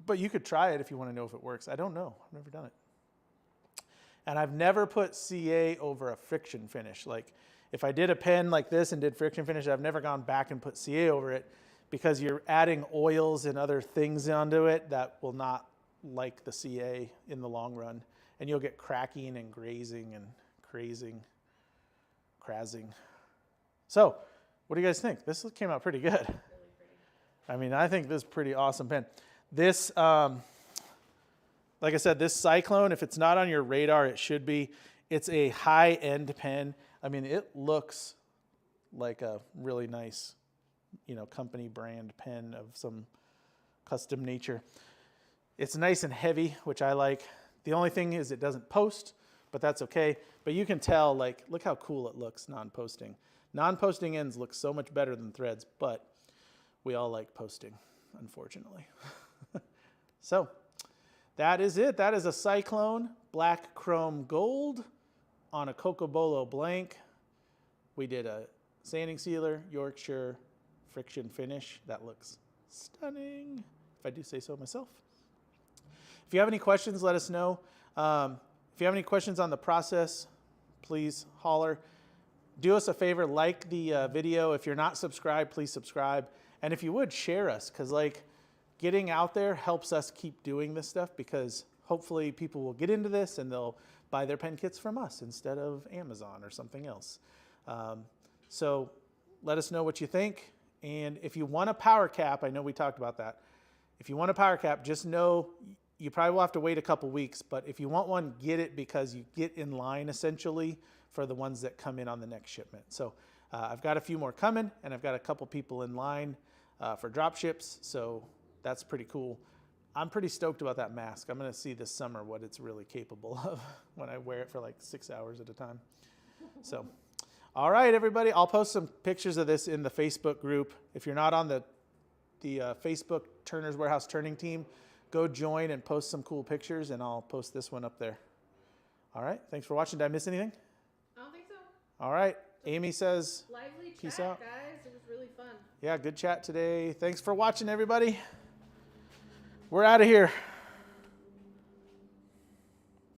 but you could try it if you want to know if it works. I don't know. I've never done it. And I've never put CA over a friction finish. Like if I did a pen like this and did friction finish, I've never gone back and put CA over it, because you're adding oils and other things onto it that will not like the CA in the long run. And you'll get cracking and grazing and crazing. So what do you guys think? This came out pretty good. Really pretty. I mean, I think this is a pretty awesome pen. This, like I said, this Cyclone, if it's not on your radar, it should be. It's a high-end pen. I mean, it looks like a really nice, company brand pen of some custom nature. It's nice and heavy, which I like. The only thing is it doesn't post, but that's okay. But you can tell, like, look how cool it looks non-posting. Non-posting ends look so much better than threads, but we all like posting, unfortunately. So that is it. That is a Cyclone black chrome gold on a Cocobolo blank. We did a sanding sealer, Yorkshire friction finish. That looks stunning, if I do say so myself. If you have any questions, let us know. If you have any questions on the process, please holler. Do us a favor, like the video. If you're not subscribed, please subscribe. And if you would, share us, because getting out there helps us keep doing this stuff, because hopefully people will get into this and they'll buy their pen kits from us instead of Amazon or something else. So let us know what you think. And if you want a power cap, I know we talked about that. If you want a power cap, just know you probably will have to wait a couple weeks, but if you want one, get it, because you get in line essentially for the ones that come in on the next shipment. So I've got a few more coming, and I've got a couple people in line for drop ships, so that's pretty cool. I'm pretty stoked about that mask. I'm gonna see this summer what it's really capable of when I wear it for like 6 hours at a time. So, all right, everybody, I'll post some pictures of this in the Facebook group. If you're not on the Facebook Turner's Warehouse Turning team, go join and post some cool pictures, and I'll post this one up there. All right, thanks for watching. Did I miss anything? I don't think so. All right, Amy says, Lively peace chat, out. guys. It was really fun. Yeah, good chat today. Thanks for watching, everybody. We're out of here.